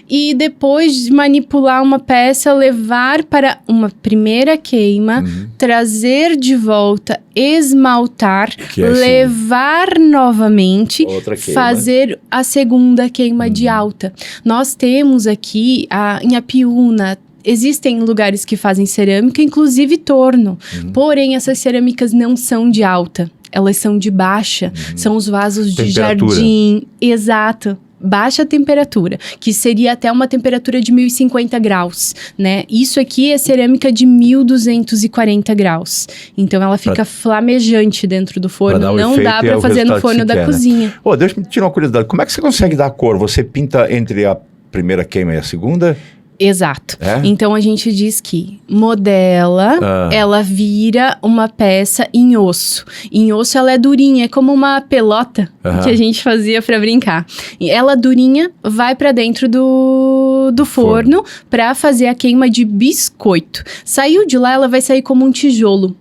e depois de manipular uma peça, levar para uma primeira queima, trazer de volta, esmaltar, levar novamente, fazer a segunda queima de alta. Nós temos aqui, em Apiúna, existem lugares que fazem cerâmica, inclusive torno. Porém, essas cerâmicas não são de alta, elas são de baixa. São os vasos de jardim. Exato. Baixa temperatura, que seria até uma temperatura de 1050 graus, né? Isso aqui é cerâmica de 1240 graus. Então, ela fica flamejante dentro do forno. Não dá para fazer no forno da cozinha. Né? Deixa eu tirar uma curiosidade. Como é que você consegue dar cor? Você pinta entre a primeira queima e a segunda? Exato. Então, a gente diz que modela, ela vira uma peça em osso. Em osso, ela é durinha, é como uma pelota que a gente fazia para brincar. E ela durinha vai para dentro do forno para fazer a queima de biscoito. Saiu de lá, ela vai sair como um tijolo.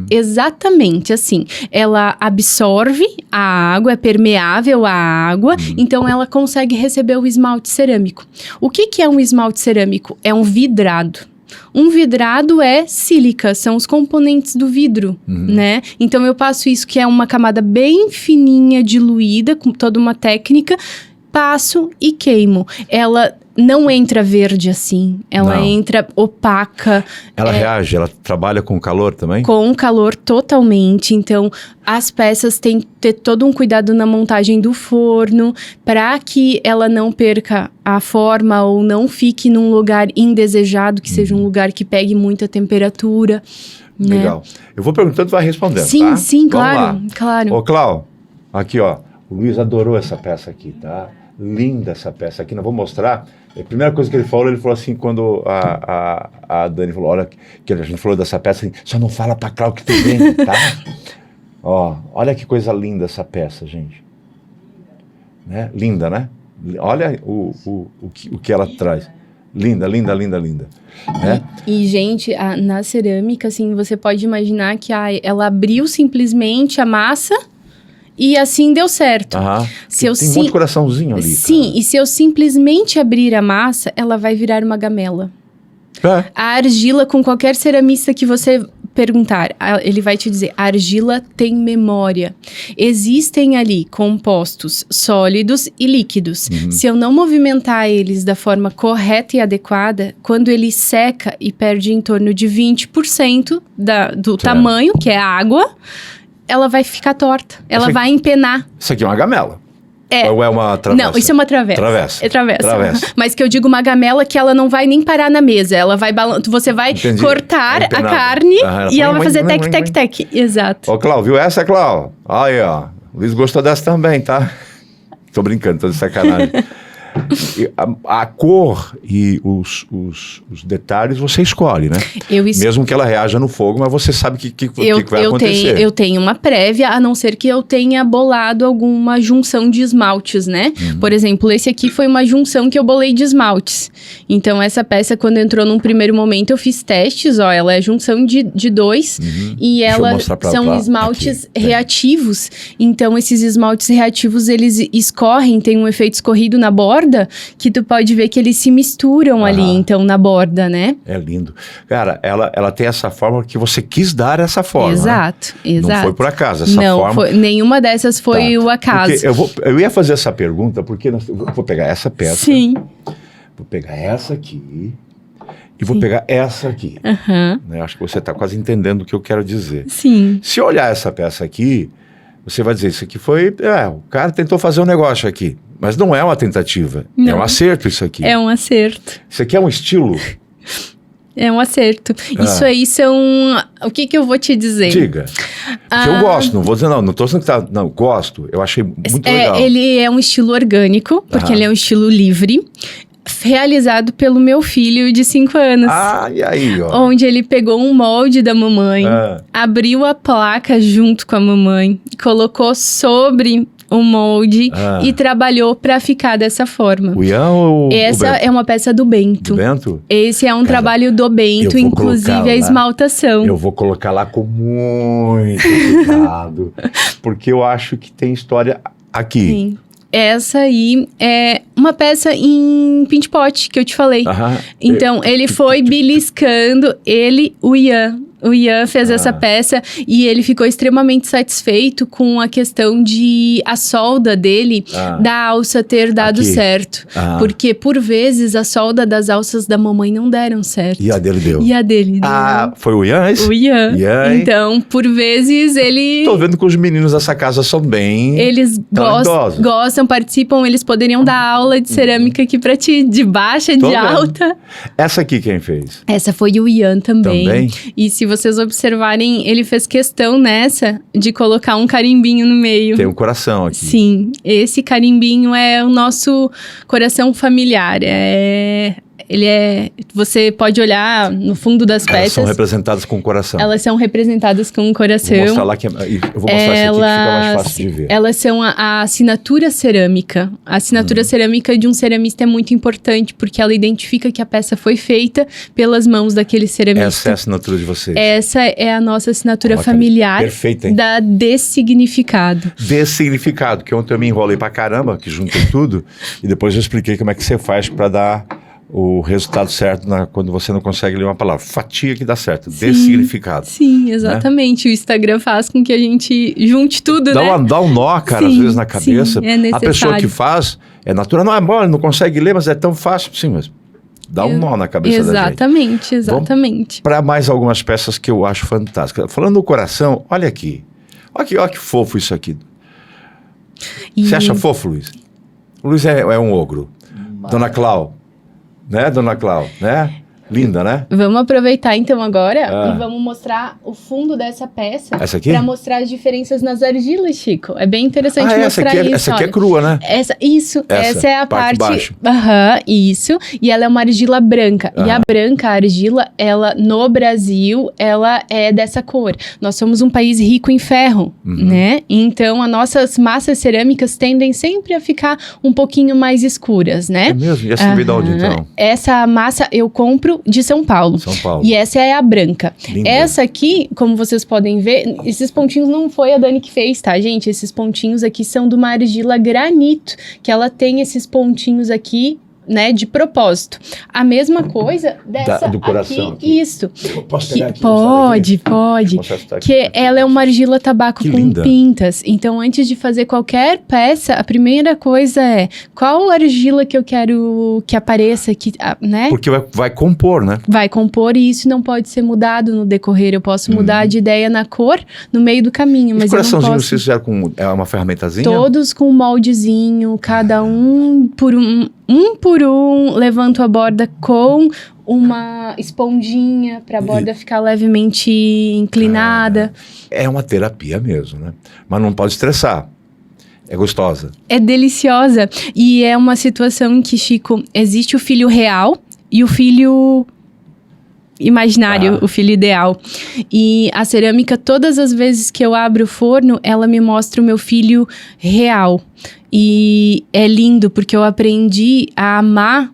Exatamente assim. Ela absorve a água, é permeável à água, então ela consegue receber o esmalte cerâmico. O que é um esmalte cerâmico? É um vidrado. Um vidrado é sílica, são os componentes do vidro, né? Então eu passo isso, que é uma camada bem fininha, diluída, com toda uma técnica, passo e queimo. Ela não entra verde assim, ela entra opaca. Ela reage, ela trabalha com calor também? Com calor totalmente, então as peças têm que ter todo um cuidado na montagem do forno, para que ela não perca a forma ou não fique num lugar indesejado, que seja um lugar que pegue muita temperatura. Legal. Né? Eu vou perguntando, tu vai respondendo, sim, tá? Sim, claro, claro. Ô, Clau, aqui ó, o Luiz adorou essa peça aqui, tá? Linda essa peça aqui, nós vamos mostrar. A primeira coisa que ele falou assim, quando a Dani falou, olha, que a gente falou dessa peça, assim, só não fala pra Clau que tu vende, tá? Ó, olha que coisa linda essa peça, gente. Né? Linda, né? Olha o que ela traz. Linda, linda, linda, linda. Né? E, gente, na cerâmica, assim, você pode imaginar que ela abriu simplesmente a massa... E assim deu certo. Tem um monte de coraçãozinho ali. Sim, cara. E se eu simplesmente abrir a massa, ela vai virar uma gamela. A argila, com qualquer ceramista que você perguntar, ele vai te dizer, a argila tem memória. Existem ali compostos sólidos e líquidos. Se eu não movimentar eles da forma correta e adequada, quando ele seca e perde em torno de 20% do tamanho, que é a água... ela vai ficar torta, ela vai empenar. Isso aqui é uma gamela? Ou é uma travessa? Não, isso é uma travessa. Travessa. É travessa. Mas que eu digo uma gamela que ela não vai nem parar na mesa, ela vai você vai cortar a carne e ela vai fazer tec. Exato. Ô, Clau, viu essa, Clau? Aí, ó, o Luiz gostou dessa também, tá? Tô brincando, tô de sacanagem. A cor e os detalhes você escolhe, né? Mesmo que ela reaja no fogo, mas você sabe o que vai acontecer. Eu tenho uma prévia, a não ser que eu tenha bolado alguma junção de esmaltes, né? Por exemplo, esse aqui foi uma junção que eu bolei de esmaltes. Então, essa peça, quando entrou num primeiro momento, eu fiz testes, ó, ela é junção de dois, e ela são esmaltes reativos. Então, esses esmaltes reativos, eles escorrem, tem um efeito escorrido na borda, que tu pode ver que eles se misturam ali, então, na borda, né? É lindo. Cara, ela tem essa forma que você quis dar essa forma. Exato, né? exato. Não foi por acaso, essa forma. Nenhuma dessas foi o acaso. Eu ia fazer essa pergunta, porque eu vou pegar essa peça. Sim. Vou pegar essa aqui e vou pegar essa aqui. Aham. Né? Acho que você está quase entendendo o que eu quero dizer. Sim. Se olhar essa peça aqui, você vai dizer, isso aqui foi... o cara tentou fazer um negócio aqui. Mas não é uma tentativa. Não. É um acerto isso aqui. É um acerto. Isso aqui é um estilo? É um acerto. Isso aí são... O que eu vou te dizer? Diga. Porque eu gosto, não vou dizer não tô dizendo que tá... Não, gosto. Eu achei muito legal. Ele é um estilo orgânico, porque ele é um estilo livre, realizado pelo meu filho de 5 anos. E aí, ó. Onde ele pegou um molde da mamãe, abriu a placa junto com a mamãe, colocou sobre o molde e trabalhou para ficar dessa forma. O Ian ou Essa o Bento? é uma peça do Bento. Do Bento? Esse é um trabalho do Bento, inclusive a esmaltação. Eu vou colocar lá com muito cuidado, porque eu acho que tem história aqui. Sim. Essa aí é uma peça em pinch pot, que eu te falei. Então, ele foi beliscando, o Ian. O Ian fez essa peça e ele ficou extremamente satisfeito com a questão de a solda dele, da alça ter dado certo. Porque, por vezes, a solda das alças da mamãe não deram certo. E a dele deu. E a dele deu. Foi o Ian esse? O Ian. Então, por vezes, ele... Tô vendo que os meninos dessa casa são bem... Eles gostam, participam, eles poderiam dar aula de cerâmica aqui pra ti, de baixa, de alta. Essa aqui quem fez? Essa foi o Ian também. E se vocês observarem, ele fez questão nessa de colocar um carimbinho no meio. Tem um coração aqui. Sim, esse carimbinho é o nosso coração familiar. Você pode olhar no fundo das peças. Elas são representadas com o coração. Elas são representadas com o coração. Vou mostrar lá eu vou mostrar esse aqui que fica mais fácil de ver. Elas são a assinatura cerâmica. A assinatura cerâmica de um ceramista é muito importante, porque ela identifica que a peça foi feita pelas mãos daquele ceramista. Essa é a assinatura de vocês. Essa é a nossa assinatura familiar. Perfeita, hein? Da Dessignificado. Dessignificado, que ontem eu me enrolei pra caramba, que juntei tudo, e depois eu expliquei como é que você faz pra dar o resultado certo quando você não consegue ler uma palavra. Fatia que dá certo, dessignificado. Sim, exatamente. Né? O Instagram faz com que a gente junte tudo, né? Dá um nó, cara, às vezes na cabeça. Sim, é necessário. A pessoa que faz é natural, não é mole, não consegue ler, mas é tão fácil. Sim, mas dá um nó na cabeça da gente. Exatamente. Para mais algumas peças que eu acho fantásticas. Falando no coração, olha aqui. Olha que fofo isso aqui. Você acha fofo, Luiz? O Luiz é um ogro. Dona Clau. Né, Dona Clau? Né? Linda, né? Vamos aproveitar então agora e vamos mostrar o fundo dessa peça. Essa aqui? Para mostrar as diferenças nas argilas, Chico. É bem interessante mostrar isso. Essa aqui é crua, né? Essa é a parte baixo. Isso. E ela é uma argila branca. E a branca, a argila, ela no Brasil, ela é dessa cor. Nós somos um país rico em ferro, né? Então, as nossas massas cerâmicas tendem sempre a ficar um pouquinho mais escuras, né? É mesmo? E essa veio de onde, então? Essa massa eu compro de São Paulo. E essa é a branca. Linda. Essa aqui, como vocês podem ver, esses pontinhos não foi a Dani que fez, tá, gente? Esses pontinhos aqui são de uma argila granito, que ela tem esses pontinhos aqui, né, de propósito. A mesma coisa dessa do coração aqui. Isso. Posso pegar aqui? Pode. Que ela é uma argila tabaco que com linda. pintas. Então, antes de fazer qualquer peça, a primeira coisa é qual argila que eu quero que apareça aqui, né? Porque vai compor, né? Vai compor e isso não pode ser mudado no decorrer. Eu posso mudar de ideia na cor no meio do caminho, mas eu não posso... vocês fizeram com uma ferramentazinha? Todos com um moldezinho, cada um por um, levanto a borda com uma esponjinha para a borda ficar levemente inclinada. É uma terapia mesmo, né? Mas não pode estressar. É gostosa. É deliciosa. E é uma situação em que, Chico, existe o filho real e o filho imaginário, o filho ideal. E a cerâmica, todas as vezes que eu abro o forno, ela me mostra o meu filho real. E é lindo, porque eu aprendi a amar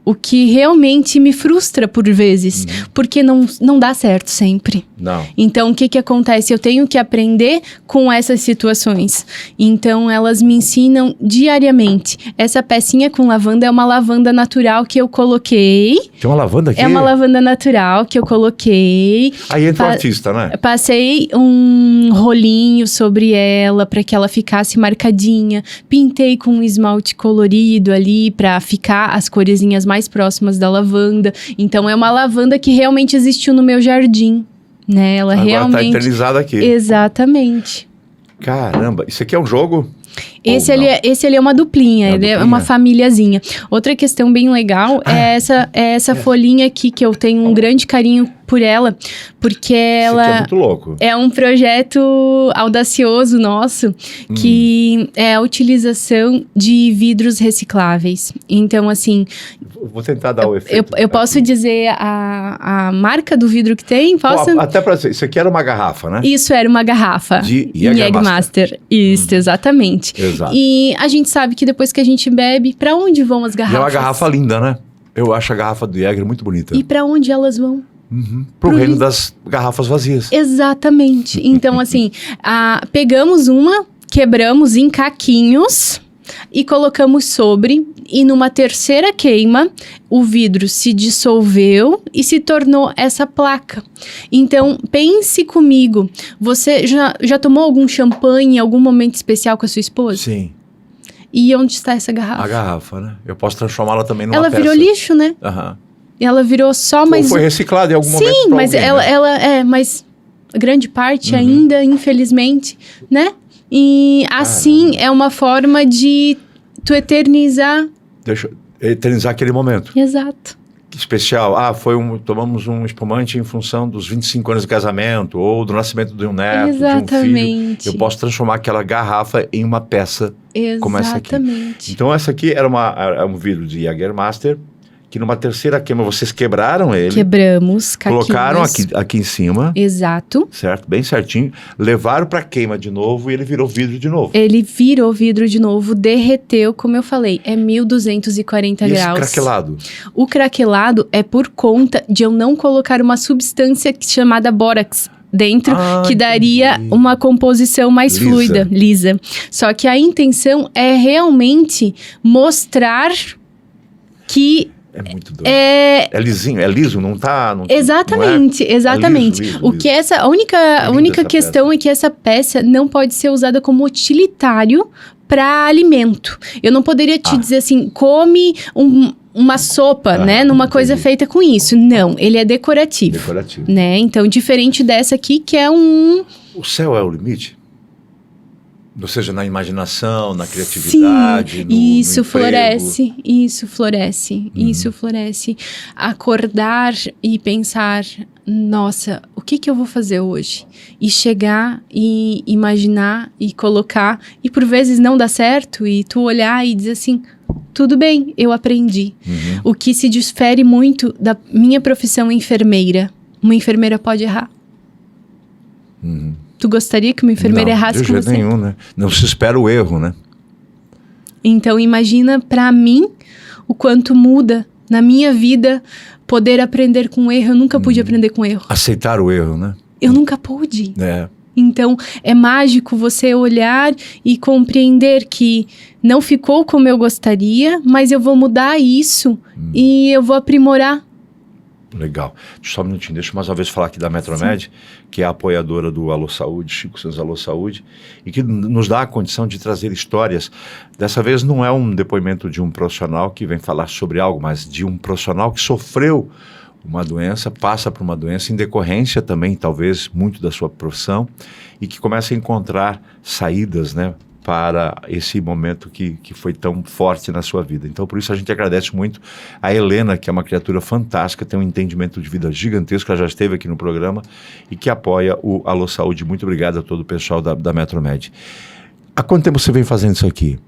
o que realmente me frustra por vezes, porque não dá certo sempre. Não. Então, o que acontece? Eu tenho que aprender com essas situações. Então, elas me ensinam diariamente. Essa pecinha com lavanda é uma lavanda natural que eu coloquei. Tem uma lavanda aqui? É uma lavanda natural que eu coloquei. Aí entra o artista, né? Passei um rolinho sobre ela para que ela ficasse marcadinha. Pintei com um esmalte colorido ali para ficar as coresinhas mais mais próximas da lavanda. Então, é uma lavanda que realmente existiu no meu jardim, né? Ela Agora realmente... tá eternizada aqui. Exatamente. Caramba, isso aqui é um jogo? Esse ali é uma duplinha, ele é uma famíliazinha. Outra questão bem legal é essa folhinha aqui, que eu tenho um grande carinho por ela, porque ela... Isso aqui é muito louco. É um projeto audacioso nosso, que é a utilização de vidros recicláveis. Então, assim... Vou tentar dar o efeito. Eu posso dizer a marca do vidro que tem? Posso? Pô, até pra você, isso aqui era uma garrafa, né? Isso era uma garrafa. De Jägermeister. Isso, exatamente. Exato. E a gente sabe que depois que a gente bebe, pra onde vão as garrafas? E é uma garrafa linda, né? Eu acho a garrafa do Jäger muito bonita. E pra onde elas vão? Pro reino das garrafas vazias. Exatamente. Então, assim, pegamos uma, quebramos em caquinhos e colocamos sobre, e numa terceira queima, o vidro se dissolveu e se tornou essa placa. Então, pense comigo, você já tomou algum champanhe em algum momento especial com a sua esposa? Sim. E onde está essa garrafa? A garrafa, né? Eu posso transformá-la também numa Ela peça. virou lixo, né? Aham. Ela virou só mais... Foi reciclada em algum momento Sim, pra mas alguém, né? mas a grande parte ainda, infelizmente, né? E assim é uma forma de tu eternizar. Deixa eu eternizar aquele momento. Exato. Especial. Tomamos um espumante em função dos 25 anos de casamento, ou do nascimento de um neto, de um filho. Exatamente. Eu posso transformar aquela garrafa em uma peça como essa aqui. Exatamente. Então essa aqui era um vidro de Jägermeister, que numa terceira queima vocês quebraram ele. Quebramos, caquinhos. Colocaram aqui em cima. Exato. Certo? Bem certinho. Levaram para queima de novo e ele virou vidro de novo. Ele virou vidro de novo, derreteu, como eu falei, é 1240 graus. Esse craquelado? O craquelado é por conta de eu não colocar uma substância chamada bórax dentro, que daria uma composição mais fluida, lisa. Só que a intenção é realmente mostrar que... É muito doido. É lisinho, é liso, não tá... Exatamente, não é? exatamente. É liso. O que a única questão é que essa peça não pode ser usada como utilitário para alimento. Eu não poderia te dizer assim, come uma sopa, né? Numa coisa feita com isso. Não, ele é decorativo. Decorativo. Né? Então, diferente dessa aqui, que é um... O céu é o limite? Ou seja, na imaginação, na criatividade, Sim, no isso emprego. floresce, isso floresce, isso floresce. Acordar e pensar, nossa, o que eu vou fazer hoje? E chegar e imaginar e colocar, e por vezes não dá certo, e tu olhar e dizer assim, tudo bem, eu aprendi. O que se difere muito da minha profissão enfermeira. Uma enfermeira pode errar. Tu gostaria que uma enfermeira errasse com você? De jeito nenhum, né? Não se espera o erro, né? Então, imagina pra mim o quanto muda na minha vida poder aprender com erro. Eu nunca pude aprender com erro. Aceitar o erro, né? Eu nunca pude. É. Então, é mágico você olhar e compreender que não ficou como eu gostaria, mas eu vou mudar isso e eu vou aprimorar. Legal. Só um minutinho, deixa eu mais uma vez falar aqui da Metromed, que é a apoiadora do Alô Saúde, Chico Santos Alô Saúde, e que nos dá a condição de trazer histórias. Dessa vez não é um depoimento de um profissional que vem falar sobre algo, mas de um profissional que sofreu uma doença, passa por uma doença em decorrência também, talvez, muito da sua profissão, e que começa a encontrar saídas, né, para esse momento que foi tão forte na sua vida. Então, por isso, a gente agradece muito a Helena, que é uma criatura fantástica, tem um entendimento de vida gigantesco, ela já esteve aqui no programa, e que apoia o Alô Saúde. Muito obrigado a todo o pessoal da Metromed. Há quanto tempo você vem fazendo isso aqui?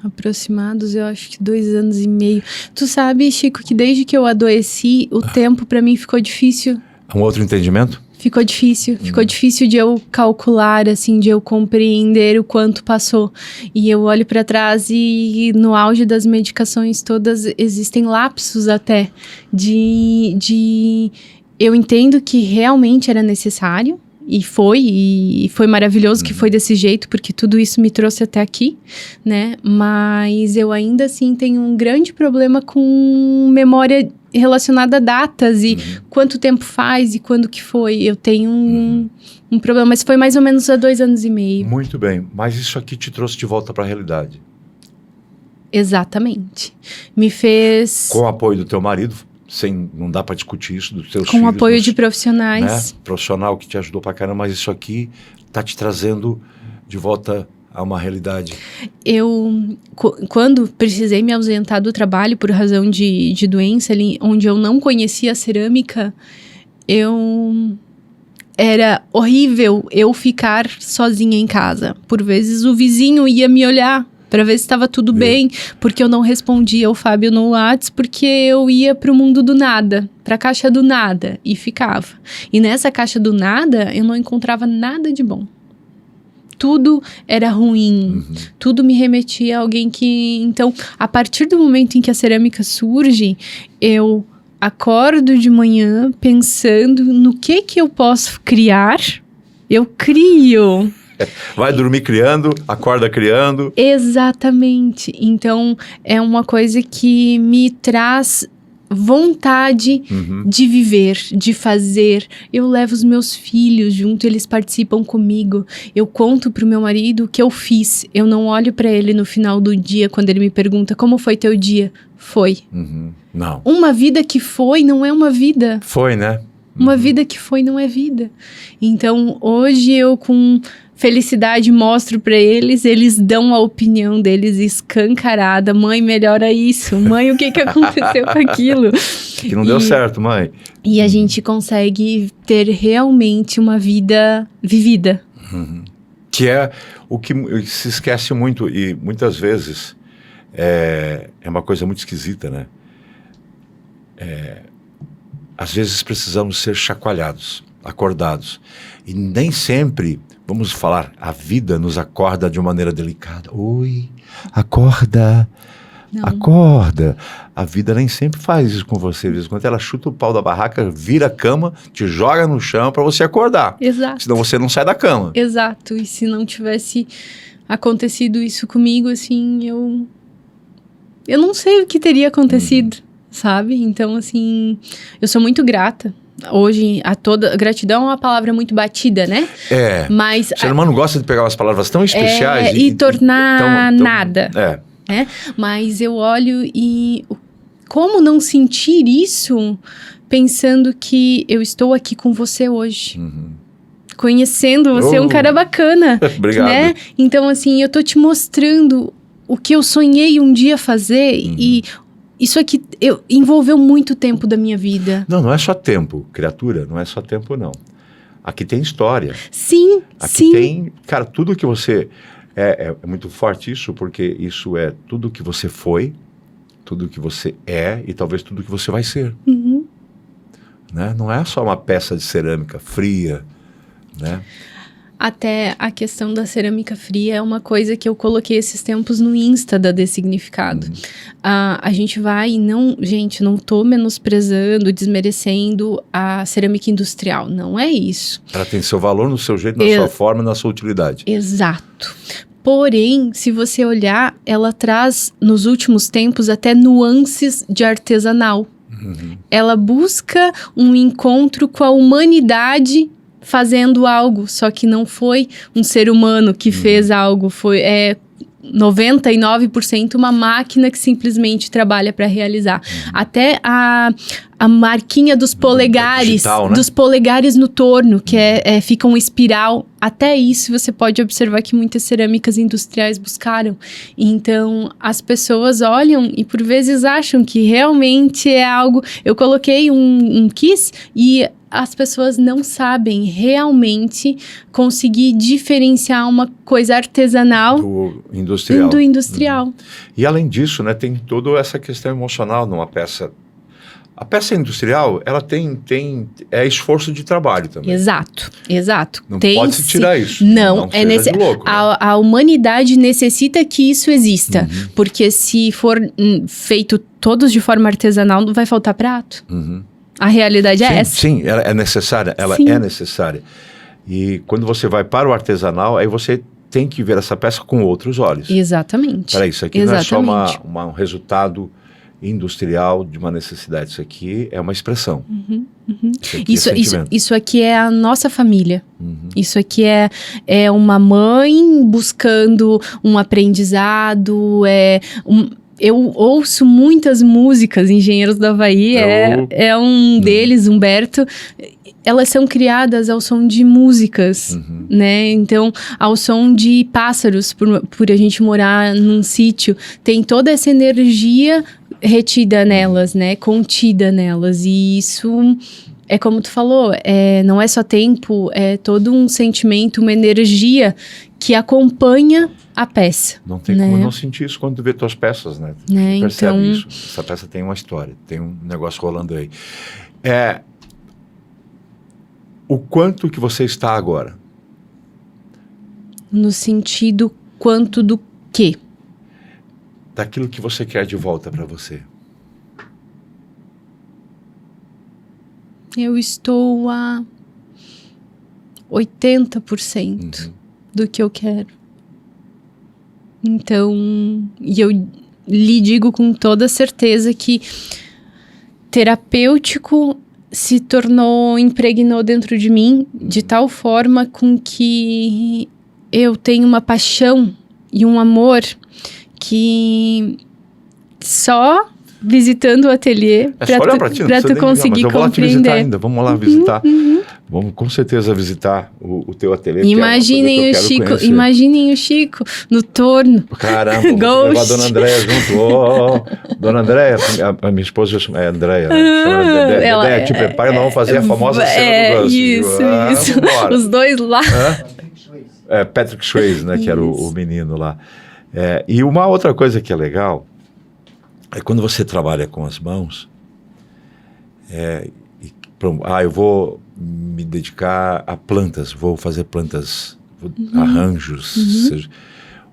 Aproximados, eu acho que 2 anos e meio. Tu sabe, Chico, que desde que eu adoeci, o tempo para mim ficou difícil. Um outro entendimento? Ficou difícil de eu calcular, assim, de eu compreender o quanto passou. E eu olho para trás e no auge das medicações todas existem lapsos até de eu entendo que realmente era necessário. E foi maravilhoso que foi desse jeito, porque tudo isso me trouxe até aqui, né? Mas eu ainda assim tenho um grande problema com memória relacionada a datas e quanto tempo faz e quando que foi. Eu tenho um problema, mas foi mais ou menos há 2 anos e meio. Muito bem, mas isso aqui te trouxe de volta para a realidade. Exatamente. Me fez... Com o apoio do teu marido, não dá para discutir isso, dos teus Com filhos. o apoio de profissionais. Né? Profissional que te ajudou pra caramba, mas isso aqui tá te trazendo de volta a uma realidade. Quando precisei me ausentar do trabalho por razão de doença, ali, onde eu não conhecia a cerâmica, era horrível eu ficar sozinha em casa. Por vezes o vizinho ia me olhar para ver se estava tudo bem, porque eu não respondia ao Fábio no WhatsApp, porque eu ia para o mundo do nada, para a caixa do nada, e ficava. E nessa caixa do nada, eu não encontrava nada de bom. Tudo era ruim, tudo me remetia a alguém que... Então, a partir do momento em que a cerâmica surge, eu acordo de manhã pensando no que eu posso criar, eu crio. Vai dormir criando, acorda criando. Exatamente. Então, é uma coisa que me traz vontade de viver, de fazer. Eu levo os meus filhos junto, eles participam comigo. Eu conto pro meu marido o que eu fiz. Eu não olho para ele no final do dia, quando ele me pergunta, como foi teu dia? Foi. Não. Uma vida que foi não é uma vida. Foi, né? Uma vida que foi não é vida. Então, hoje eu com felicidade mostro pra eles, eles dão a opinião deles escancarada. Mãe, melhora isso. Mãe, o que aconteceu com aquilo? Que não deu certo, mãe. E a gente consegue ter realmente uma vida vivida. Que é o que se esquece muito e muitas vezes é uma coisa muito esquisita, né? Às vezes precisamos ser chacoalhados, acordados. E nem sempre, vamos falar, a vida nos acorda de uma maneira delicada. Oi, acorda, Não. acorda. A vida nem sempre faz isso com você. Às vezes, quando ela chuta o pau da barraca, vira a cama, te joga no chão para você acordar. Exato. Senão você não sai da cama. Exato. E se não tivesse acontecido isso comigo, assim, eu não sei o que teria acontecido, sabe? Então, assim, eu sou muito grata. Hoje, gratidão é uma palavra muito batida, né? Mas o ser humano gosta de pegar umas palavras tão especiais e tornar tão, nada. Mas eu olho e como não sentir isso pensando que eu estou aqui com você hoje? Conhecendo você, um cara bacana. Obrigado. Né? Então, assim, eu tô te mostrando o que eu sonhei um dia fazer e isso aqui envolveu muito tempo da minha vida. Não é só tempo, criatura, não é só tempo, não. Aqui tem história. Sim, Aqui tem, cara, tudo que você... É muito forte isso, porque isso é tudo que você foi, tudo que você é e talvez tudo que você vai ser. Né? Não é só uma peça de cerâmica fria, né? Até a questão da cerâmica fria é uma coisa que eu coloquei esses tempos no Insta da Dessignificado. A gente vai e não tô menosprezando, desmerecendo a cerâmica industrial. Não é isso. Ela tem seu valor no seu jeito, na sua forma, na sua utilidade. Exato. Porém, se você olhar, ela traz, nos últimos tempos, até nuances de artesanal. Ela busca um encontro com a humanidade fazendo algo, só que não foi um ser humano que fez algo, foi 99% uma máquina que simplesmente trabalha para realizar. Até a marquinha dos polegares, digital, né? Dos polegares no torno, que fica um espiral. Até isso você pode observar que muitas cerâmicas industriais buscaram. Então, as pessoas olham e por vezes acham que realmente é algo... Eu coloquei um kiss e as pessoas não sabem realmente conseguir diferenciar uma coisa artesanal do industrial. E além disso, né, tem toda essa questão emocional numa peça. A peça industrial, ela tem esforço de trabalho também. Exato. Não pode se tirar isso. Não é louco, né? A humanidade necessita que isso exista, porque se for feito todos de forma artesanal, não vai faltar prato. A realidade é essa. Sim, ela é necessária, é necessária. E quando você vai para o artesanal, aí você tem que ver essa peça com outros olhos. Exatamente. Peraí, isso aqui não é só um resultado industrial de uma necessidade. Isso aqui é uma expressão. Isso aqui é a nossa família. Isso aqui é uma mãe buscando um aprendizado, eu ouço muitas músicas, Engenheiros do Havaí é um deles, Humberto. Elas são criadas ao som de músicas, né? Então, ao som de pássaros, por a gente morar num sítio, tem toda essa energia retida nelas, né? Contida nelas. E isso é como tu falou, não é só tempo, é todo um sentimento, uma energia que acompanha a peça. Não tem como não sentir isso quando tu vê tuas peças, né? Percebe isso. Essa peça tem uma história, tem um negócio rolando aí. O quanto que você está agora? No sentido quanto do quê? Daquilo que você quer de volta para você. Eu estou a 80% do que eu quero. Então, e eu lhe digo com toda certeza que terapêutico impregnou dentro de mim de tal forma com que eu tenho uma paixão e um amor que só visitando o ateliê para tu conseguir compreender. Eu vou lá te visitar ainda, vamos lá visitar. Vamos com certeza visitar o teu ateliê. Imaginem o Chico no torno. Caramba, vou levar a Dona Andréia junto. Dona Andréia, a minha esposa é Andréia. Ela te prepara, nós vamos fazer a famosa cena do Russell. Isso. Os dois lá. Patrick Swayze, né, que era o menino lá. E uma outra coisa que é legal é quando você trabalha com as mãos, eu vou me dedicar a plantas, vou fazer plantas, arranjos, seja,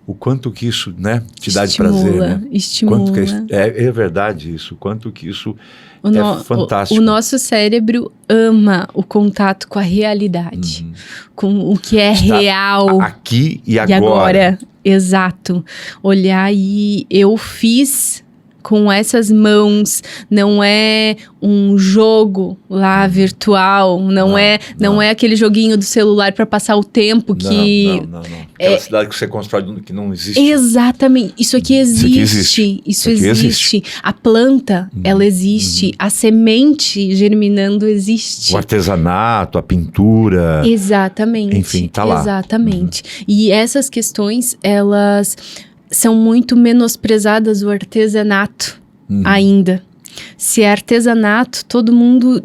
o quanto que isso, né, te dá de prazer, né? Estimula. Quanto que é verdade isso, quanto que isso é fantástico. O nosso cérebro ama o contato com a realidade, com o que é real. Aqui e agora. Exato. Olhar e eu fiz com essas mãos, não é um jogo lá virtual, não é aquele joguinho do celular para passar o tempo que... Não. Aquela cidade que você constrói que não existe. Exatamente. Isso aqui existe. Isso existe. A planta, ela existe. A semente germinando existe. O artesanato, a pintura. Exatamente. Enfim, tá lá. Exatamente. E essas questões, elas... são muito menosprezadas, o artesanato ainda. Se é artesanato, todo mundo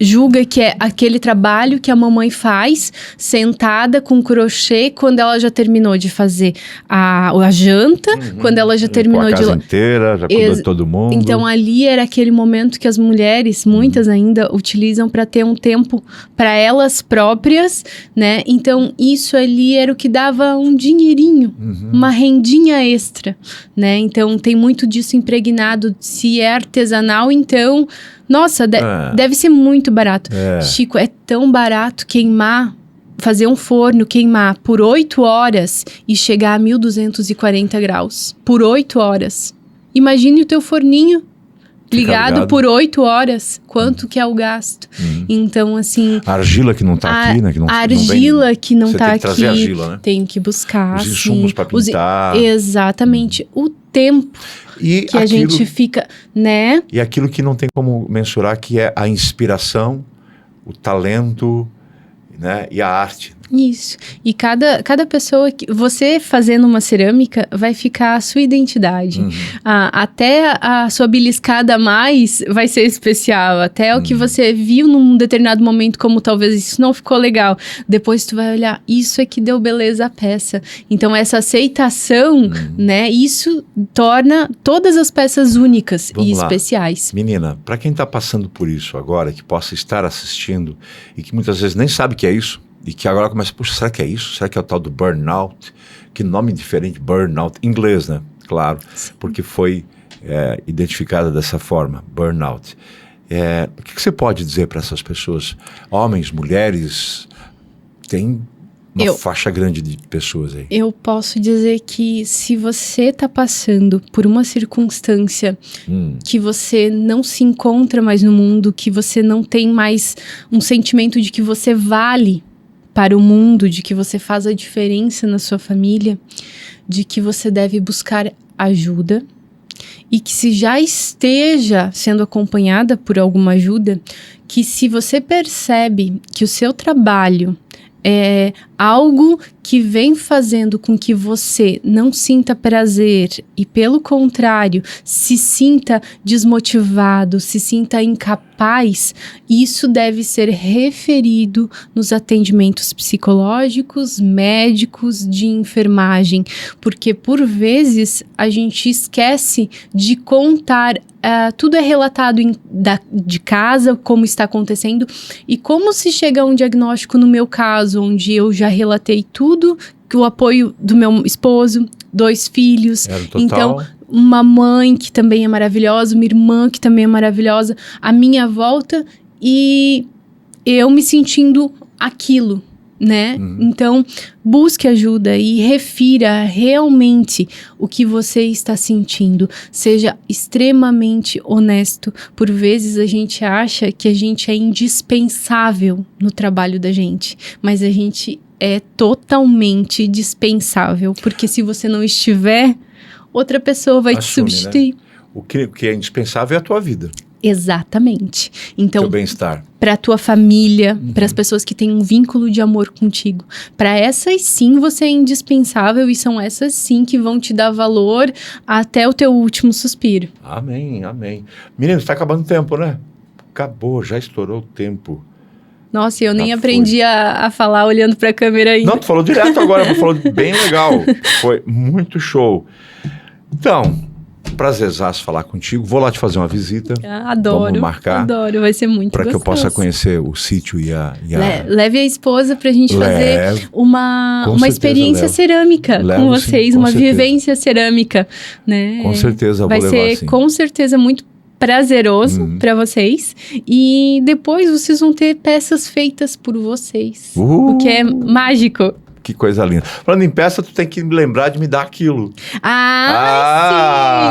julga que é aquele trabalho que a mamãe faz sentada com crochê quando ela já terminou de fazer a janta, quando ela já terminou a casa inteira, já cuidou de todo mundo. Então ali era aquele momento que as mulheres, muitas ainda, utilizam para ter um tempo para elas próprias, né? Então isso ali era o que dava um dinheirinho, uma rendinha extra, né? Então tem muito disso impregnado. Se é artesanal, então... Nossa, deve ser muito barato. Chico, é tão barato fazer um forno, queimar por 8 horas e chegar a 1.240 graus. Por 8 horas. Imagine o teu forninho ligado por 8 horas. Quanto que é o gasto? Então, assim... A argila que não tá aqui, né? A argila que não tá aqui. Você tem que trazer argila, né? Tem que buscar, os insumos para pintar. Exatamente. O tempo... que a gente fica, né? E aquilo que não tem como mensurar, que é a inspiração, o talento, né? E a arte. Isso. E cada pessoa que você fazendo uma cerâmica vai ficar a sua identidade. Até a sua beliscada a mais vai ser especial. Até o que você viu num determinado momento, como talvez isso não ficou legal. Depois tu vai olhar, isso é que deu beleza à peça. Então essa aceitação, né? Isso torna todas as peças únicas e especiais. Menina, para quem está passando por isso agora, que possa estar assistindo e que muitas vezes nem sabe que é isso, e que agora começa, puxa, será que é isso? Será que é o tal do burnout? Que nome diferente, burnout. Inglês, né? Claro, porque foi identificada dessa forma, burnout. O que você pode dizer para essas pessoas? Homens, mulheres, tem uma faixa grande de pessoas aí. Eu posso dizer que se você está passando por uma circunstância que você não se encontra mais no mundo, que você não tem mais um sentimento de que você vale para o mundo, de que você faz a diferença na sua família, de que você deve buscar ajuda, e que se já esteja sendo acompanhada por alguma ajuda, que se você percebe que o seu trabalho é algo que vem fazendo com que você não sinta prazer e, pelo contrário, se sinta desmotivado, se sinta incapaz, isso deve ser referido nos atendimentos psicológicos, médicos, de enfermagem, porque por vezes a gente esquece de contar. Tudo é relatado de casa, como está acontecendo, e como se chega a um diagnóstico no meu caso, onde eu já relatei tudo, que o apoio do meu esposo, 2 filhos, então uma mãe que também é maravilhosa, uma irmã que também é maravilhosa, a minha volta e eu me sentindo aquilo, né? Então, busque ajuda e refira realmente o que você está sentindo. Seja extremamente honesto. Por vezes a gente acha que a gente é indispensável no trabalho da gente, mas a gente é totalmente dispensável, porque se você não estiver, outra pessoa vai te substituir. Né? O que é indispensável é a tua vida. Exatamente. Então, teu bem-estar. Para a tua família, para as pessoas que têm um vínculo de amor contigo. Para essas sim você é indispensável e são essas sim que vão te dar valor até o teu último suspiro. Amém, amém. Meninos, está acabando o tempo, né? Acabou, já estourou o tempo. Nossa, eu nem aprendi a falar olhando para a câmera ainda. Não, tu falou direto agora, falou bem legal. Foi muito show. Então, prazerzaço falar contigo. Vou lá te fazer uma visita. Adoro. Vamos marcar. Adoro, vai ser muito gostoso. Para que eu possa conhecer o sítio e a... Leve a esposa pra gente fazer uma experiência cerâmica com vocês, uma vivência cerâmica, né? Com certeza, vai vou levar, ser com certeza muito prazeroso para vocês e depois vocês vão ter peças feitas por vocês, o que é mágico. Que coisa linda. Falando em peça, tu tem que me lembrar de me dar aquilo. Sim,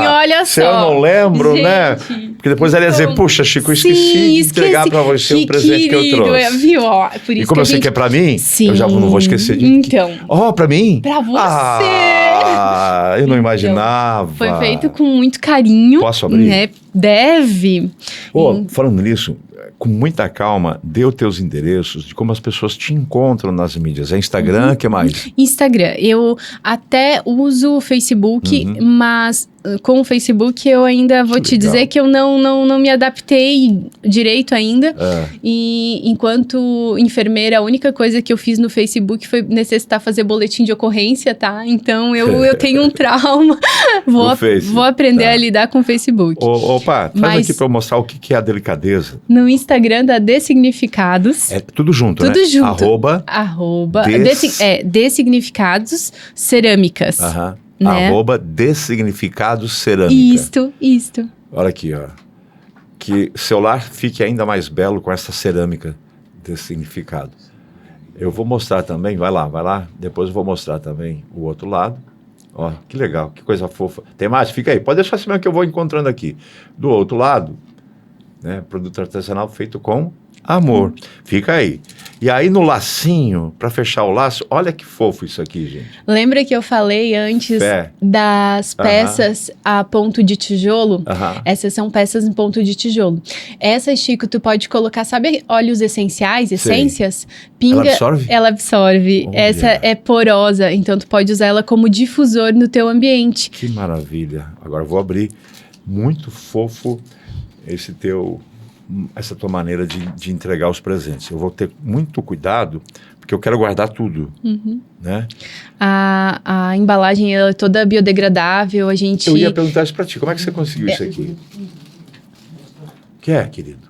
olha só. Se eu não lembro, gente, né? Porque depois ela ia dizer, puxa, Chico, eu esqueci de entregar pra você o presente que eu trouxe. Viu? Por isso e como eu sei que é pra mim, eu já não vou esquecer de... Então. Pra mim? Pra você! Eu não imaginava. Foi feito com muito carinho. Posso abrir? Né? Deve. Falando nisso, com muita calma, dê os teus endereços de como as pessoas te encontram nas mídias. É Instagram, o que mais? Instagram. Eu até uso o Facebook, mas com o Facebook eu ainda vou te dizer que eu não me adaptei direito ainda. E enquanto enfermeira, a única coisa que eu fiz no Facebook foi necessitar fazer boletim de ocorrência, tá? Então eu tenho um trauma. Vou aprender a lidar com o Facebook. Opa, traz aqui pra eu mostrar o que é a delicadeza. No Instagram da Dessignificados. É tudo junto, tudo né? Junto. Arroba Dessignificados Cerâmicas. Né? Dessignificados Cerâmica. Isto. Olha aqui, ó. Que seu lar fique ainda mais belo com essa cerâmica dessignificado. Eu vou mostrar também, vai lá. Depois eu vou mostrar também o outro lado. Ó, que legal, que coisa fofa. Tem mais? Fica aí. Pode deixar assim mesmo que eu vou encontrando aqui. Do outro lado, né? Produto artesanal feito com amor. Fica aí. E aí no lacinho, para fechar o laço, olha que fofo isso aqui, gente. Lembra que eu falei antes das peças a ponto de tijolo? Essas são peças em ponto de tijolo. Essas, Chico, tu pode colocar, sabe, óleos essenciais, essências? Pinga, ela absorve? Ela absorve. Essa é porosa, então tu pode usar ela como difusor no teu ambiente. Que maravilha. Agora eu vou abrir. Muito fofo essa tua maneira de entregar os presentes. Eu vou ter muito cuidado, porque eu quero guardar tudo, né? A embalagem é toda biodegradável, Eu ia perguntar isso pra ti, como é que você conseguiu isso aqui? O que é, querido?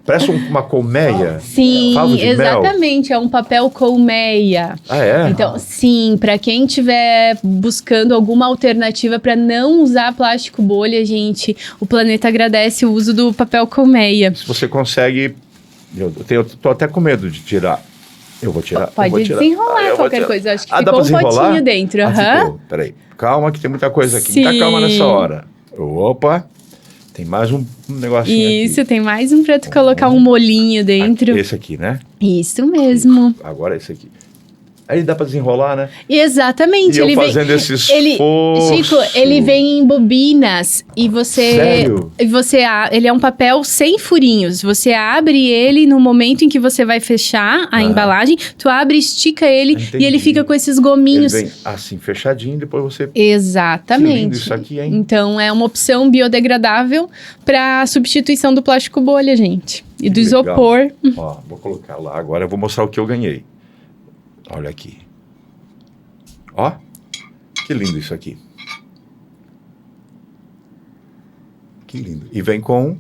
Parece uma colmeia. Sim, exatamente, é um papel colmeia. Então, sim, para quem estiver buscando alguma alternativa para não usar plástico bolha, gente, o planeta agradece o uso do papel colmeia. Se você consegue, eu tô até com medo de tirar. Eu vou tirar. Pode desenrolar qualquer coisa, acho que ficou um potinho dentro. Peraí, calma que tem muita coisa aqui, muita calma nessa hora. Opa! Tem mais um negocinho aqui. Isso, tem mais um pra tu colocar um molinho dentro. Esse aqui, né? Isso mesmo. Agora esse aqui. Aí dá pra desenrolar, né? Exatamente. E eu ele fazendo vem, esse esforço. Chico, ele vem em bobinas e você... Sério? Ele é um papel sem furinhos. Você abre ele no momento em que você vai fechar a embalagem, tu abre, estica ele Entendi. e ele fica com esses Ele gominhos. vem assim, fechadinho, depois você... Exatamente. Que lindo isso aqui, hein? Então, é uma opção biodegradável para substituição do plástico bolha, gente. E do legal. isopor. Ó, vou colocar lá. Agora eu vou mostrar o que eu ganhei. Olha aqui. Ó, que lindo isso aqui. Que lindo. E vem com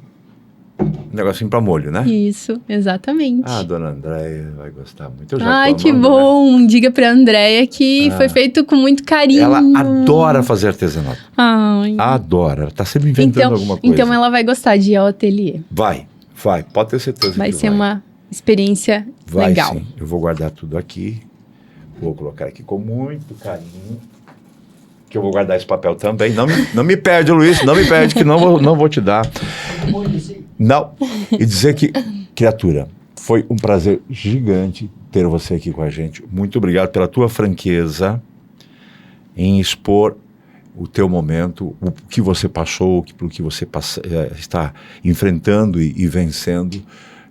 um negocinho para molho, né? Isso, exatamente. Ah, a dona Andréia vai gostar muito. Eu já Ai, tô que amando, bom. Né? Diga pra Andréia que foi feito com muito carinho. Ela adora fazer artesanato. Ai. Adora. Ela tá sempre inventando alguma coisa. Então ela vai gostar de ir ao ateliê. Vai. Pode ter certeza Vai que ser uma experiência legal. Sim. Eu vou guardar tudo aqui. Vou colocar aqui com muito carinho. Que eu vou guardar esse papel também. Não me perde, Luiz. Não me perde, que não vou te dar. Não. E dizer que, criatura, foi um prazer gigante ter você aqui com a gente. Muito obrigado pela tua franqueza em expor o teu momento, o que você passou, pelo que você está enfrentando e vencendo,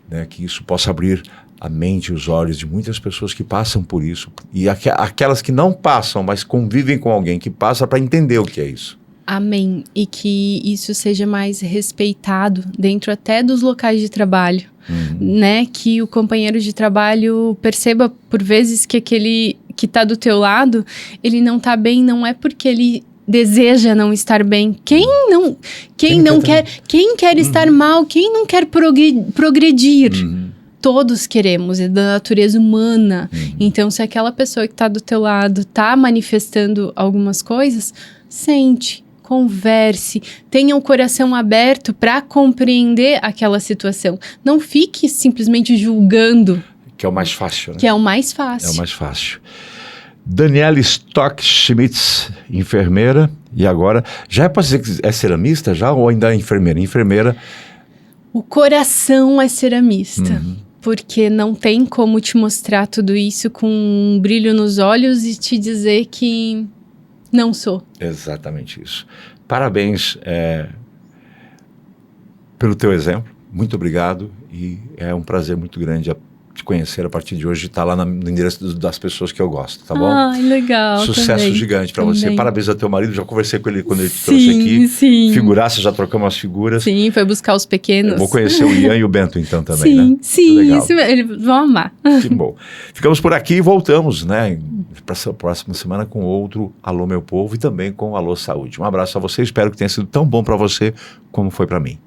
né, que isso possa abrir a mente e os olhos de muitas pessoas que passam por isso, e aquelas que não passam, mas convivem com alguém que passa, para entender o que é isso. Amém. E que isso seja mais respeitado dentro até dos locais de trabalho, né? Que o companheiro de trabalho perceba por vezes que aquele que está do teu lado, ele não está bem, não é porque ele deseja não estar bem. Quem quer estar mal, quem não quer progredir? Todos queremos, é da natureza humana. Então, se aquela pessoa que está do teu lado está manifestando algumas coisas, sente, converse, tenha o coração aberto para compreender aquela situação. Não fique simplesmente julgando. Que é o mais fácil, né? Que é o mais fácil. É o mais fácil. Daniela Stock-Schmitz, enfermeira, e agora, já pode dizer que é ceramista já ou ainda é enfermeira? Enfermeira. O coração é ceramista. Porque não tem como te mostrar tudo isso com um brilho nos olhos e te dizer que não sou. Exatamente isso. Parabéns pelo teu exemplo. Muito obrigado. E é um prazer muito grande te conhecer a partir de hoje, estar lá no endereço das pessoas que eu gosto, tá bom? Ah, legal. Sucesso também, gigante para você. Parabéns ao teu marido. Já conversei com ele quando ele te trouxe aqui. Sim. Figuraça, já trocamos as figuras. Sim, foi buscar os pequenos. Eu vou conhecer o Ian e o Bento então também, né? Sim, isso mesmo. Eles vão amar. Que bom. Ficamos por aqui e voltamos, né? Para a próxima semana com outro Alô Meu Povo e também com o Alô Saúde. Um abraço a você. Espero que tenha sido tão bom para você como foi para mim.